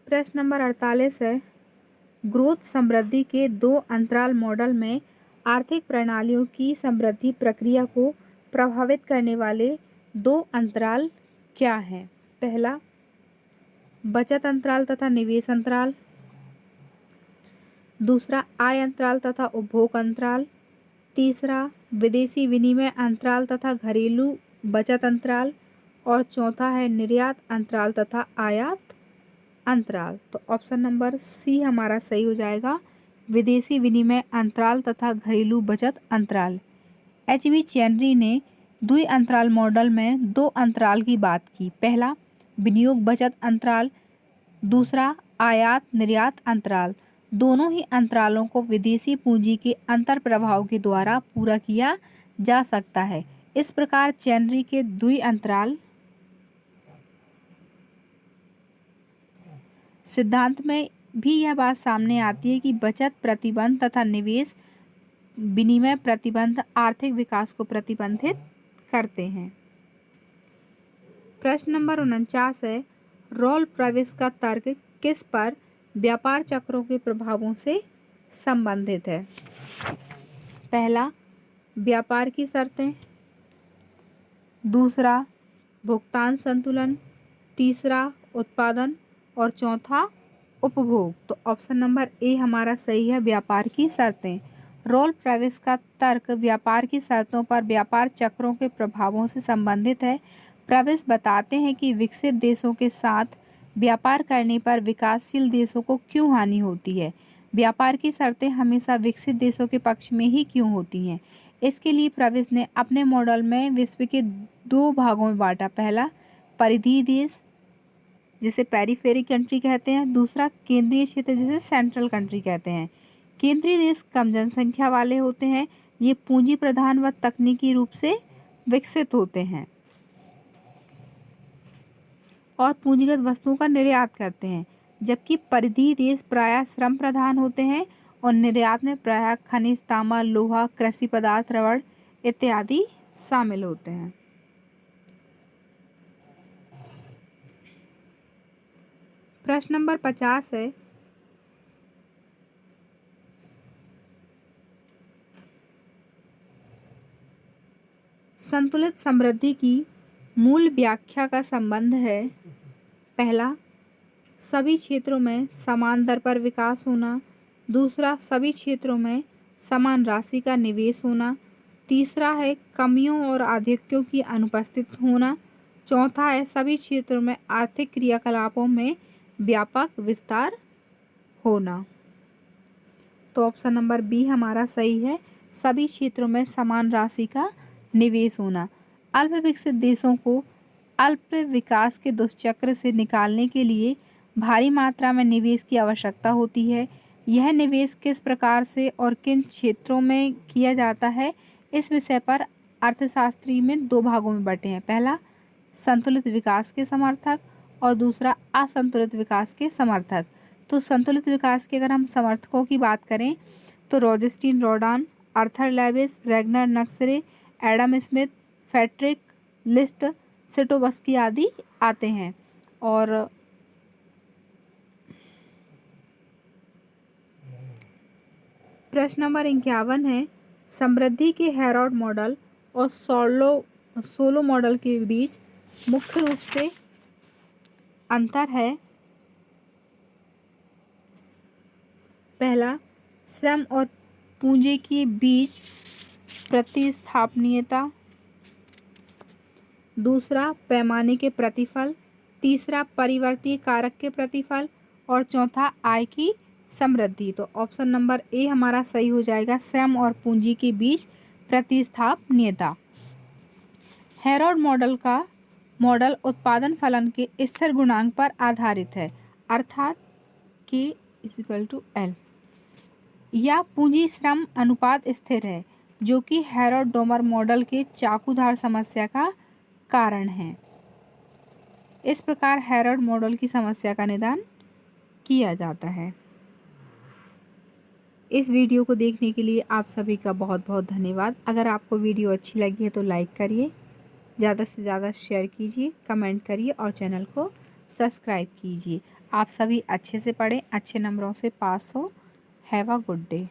प्रश्न नंबर 48 है, ग्रोथ समृद्धि के दो अंतराल मॉडल में आर्थिक प्रणालियों की समृद्धि प्रक्रिया को प्रभावित करने वाले दो अंतराल क्या हैं? पहला, बचत अंतराल तथा निवेश अंतराल, दूसरा आय अंतराल तथा उपभोग अंतराल, तीसरा विदेशी विनिमय अंतराल तथा घरेलू बचत अंतराल और चौथा है निर्यात अंतराल तथा आयात अंतराल। तो ऑप्शन नंबर सी हमारा सही हो जाएगा, विदेशी विनिमय अंतराल तथा घरेलू बचत अंतराल। एच.बी. चेनरी ने द्वि अंतराल मॉडल में दो अंतराल की बात की। पहला विनियोग बचत अंतराल, दूसरा आयात निर्यात अंतराल। दोनों ही अंतरालों को विदेशी पूंजी के अंतर प्रभाव के द्वारा पूरा किया जा सकता है। इस प्रकार चेनरी के द्वि अंतराल सिद्धांत में भी यह बात सामने आती है कि बचत प्रतिबंध तथा निवेश विनिमय प्रतिबंध आर्थिक विकास को प्रतिबंधित करते हैं। प्रश्न नंबर 49 है, रॉल प्रवेश का तर्क किस पर व्यापार चक्रों के प्रभावों से संबंधित है? पहला, व्यापार की शर्तें, दूसरा भुगतान संतुलन, तीसरा उत्पादन और चौथा उपभोग। तो ऑप्शन नंबर ए हमारा सही है, व्यापार की शर्तें। रॉल प्रवेश का तर्क व्यापार की शर्तों पर व्यापार चक्रों के प्रभावों से संबंधित है। प्रवेश बताते हैं कि विकसित देशों के साथ व्यापार करने पर विकासशील देशों को क्यों हानि होती है। व्यापार की शर्तें हमेशा विकसित देशों के पक्ष में ही क्यों होती हैं। इसके लिए प्रवेश ने अपने मॉडल में विश्व के दो भागों में बांटा। पहला परिधीय देश जिसे पेरिफेरी कंट्री कहते हैं, दूसरा केंद्रीय क्षेत्र जिसे सेंट्रल कंट्री कहते हैं। केंद्रीय देश कम जनसंख्या वाले होते हैं, ये पूंजी प्रधान व तकनीकी रूप से विकसित होते हैं और पूंजीगत वस्तुओं का निर्यात करते हैं, जबकि परिधीय देश प्रायः श्रम प्रधान होते हैं और निर्यात में प्रायः खनिज, तांबा, लोहा, कृषि पदार्थ, रबड़ इत्यादि शामिल होते हैं। प्रश्न नंबर 50 है, संतुलित समृद्धि की मूल व्याख्या का संबंध है। पहला सभी क्षेत्रों में समान दर पर विकास होना, दूसरा सभी क्षेत्रों में समान राशि का निवेश होना, तीसरा है कमियों और आधिक्यों की अनुपस्थित होना, चौथा है सभी क्षेत्रों में आर्थिक क्रियाकलापों में व्यापक विस्तार होना। तो ऑप्शन नंबर बी हमारा सही है, सभी क्षेत्रों में समान राशि का निवेश होना। अल्प विकसित देशों को अल्प विकास के दुष्चक्र से निकालने के लिए भारी मात्रा में निवेश की आवश्यकता होती है। यह निवेश किस प्रकार से और किन क्षेत्रों में किया जाता है, इस विषय पर अर्थशास्त्री में दो भागों में बटे हैं। पहला संतुलित विकास के समर्थक और दूसरा असंतुलित विकास के समर्थक। तो संतुलित विकास के अगर हम समर्थकों की बात करें तो Rosenstein Rodan, Arthur Lewis, Ragnar Nurkse, Adam Smith, Friedrich List, Scitovsky आदि आते हैं। और प्रश्न नंबर 51 है, समृद्धि के हेरोड मॉडल और सोलो मॉडल के बीच मुख्य रूप से अंतर है। पहला श्रम और पूंजी के बीच प्रतिस्थापनीयता, दूसरा पैमाने के प्रतिफल, तीसरा परिवर्ती कारक के प्रतिफल और चौथा आय की समृद्धि। तो ऑप्शन नंबर ए हमारा सही हो जाएगा, श्रम और पूंजी के बीच प्रतिस्थापनीयता। हेरोड मॉडल का मॉडल उत्पादन फलन के स्थिर गुणांक पर आधारित है, अर्थात K=L, या पूंजी श्रम अनुपात स्थिर है, जो कि हेरोड डोमर मॉडल के चाकूधार समस्या का कारण है। इस प्रकार हेरोड मॉडल की समस्या का निदान किया जाता है। इस वीडियो को देखने के लिए आप सभी का बहुत बहुत धन्यवाद। अगर आपको वीडियो अच्छी लगी है तो लाइक करिए, ज़्यादा से ज़्यादा शेयर कीजिए, कमेंट करिए और चैनल को सब्सक्राइब कीजिए। आप सभी अच्छे से पढ़ें, अच्छे नंबरों से पास हो। Have a good day.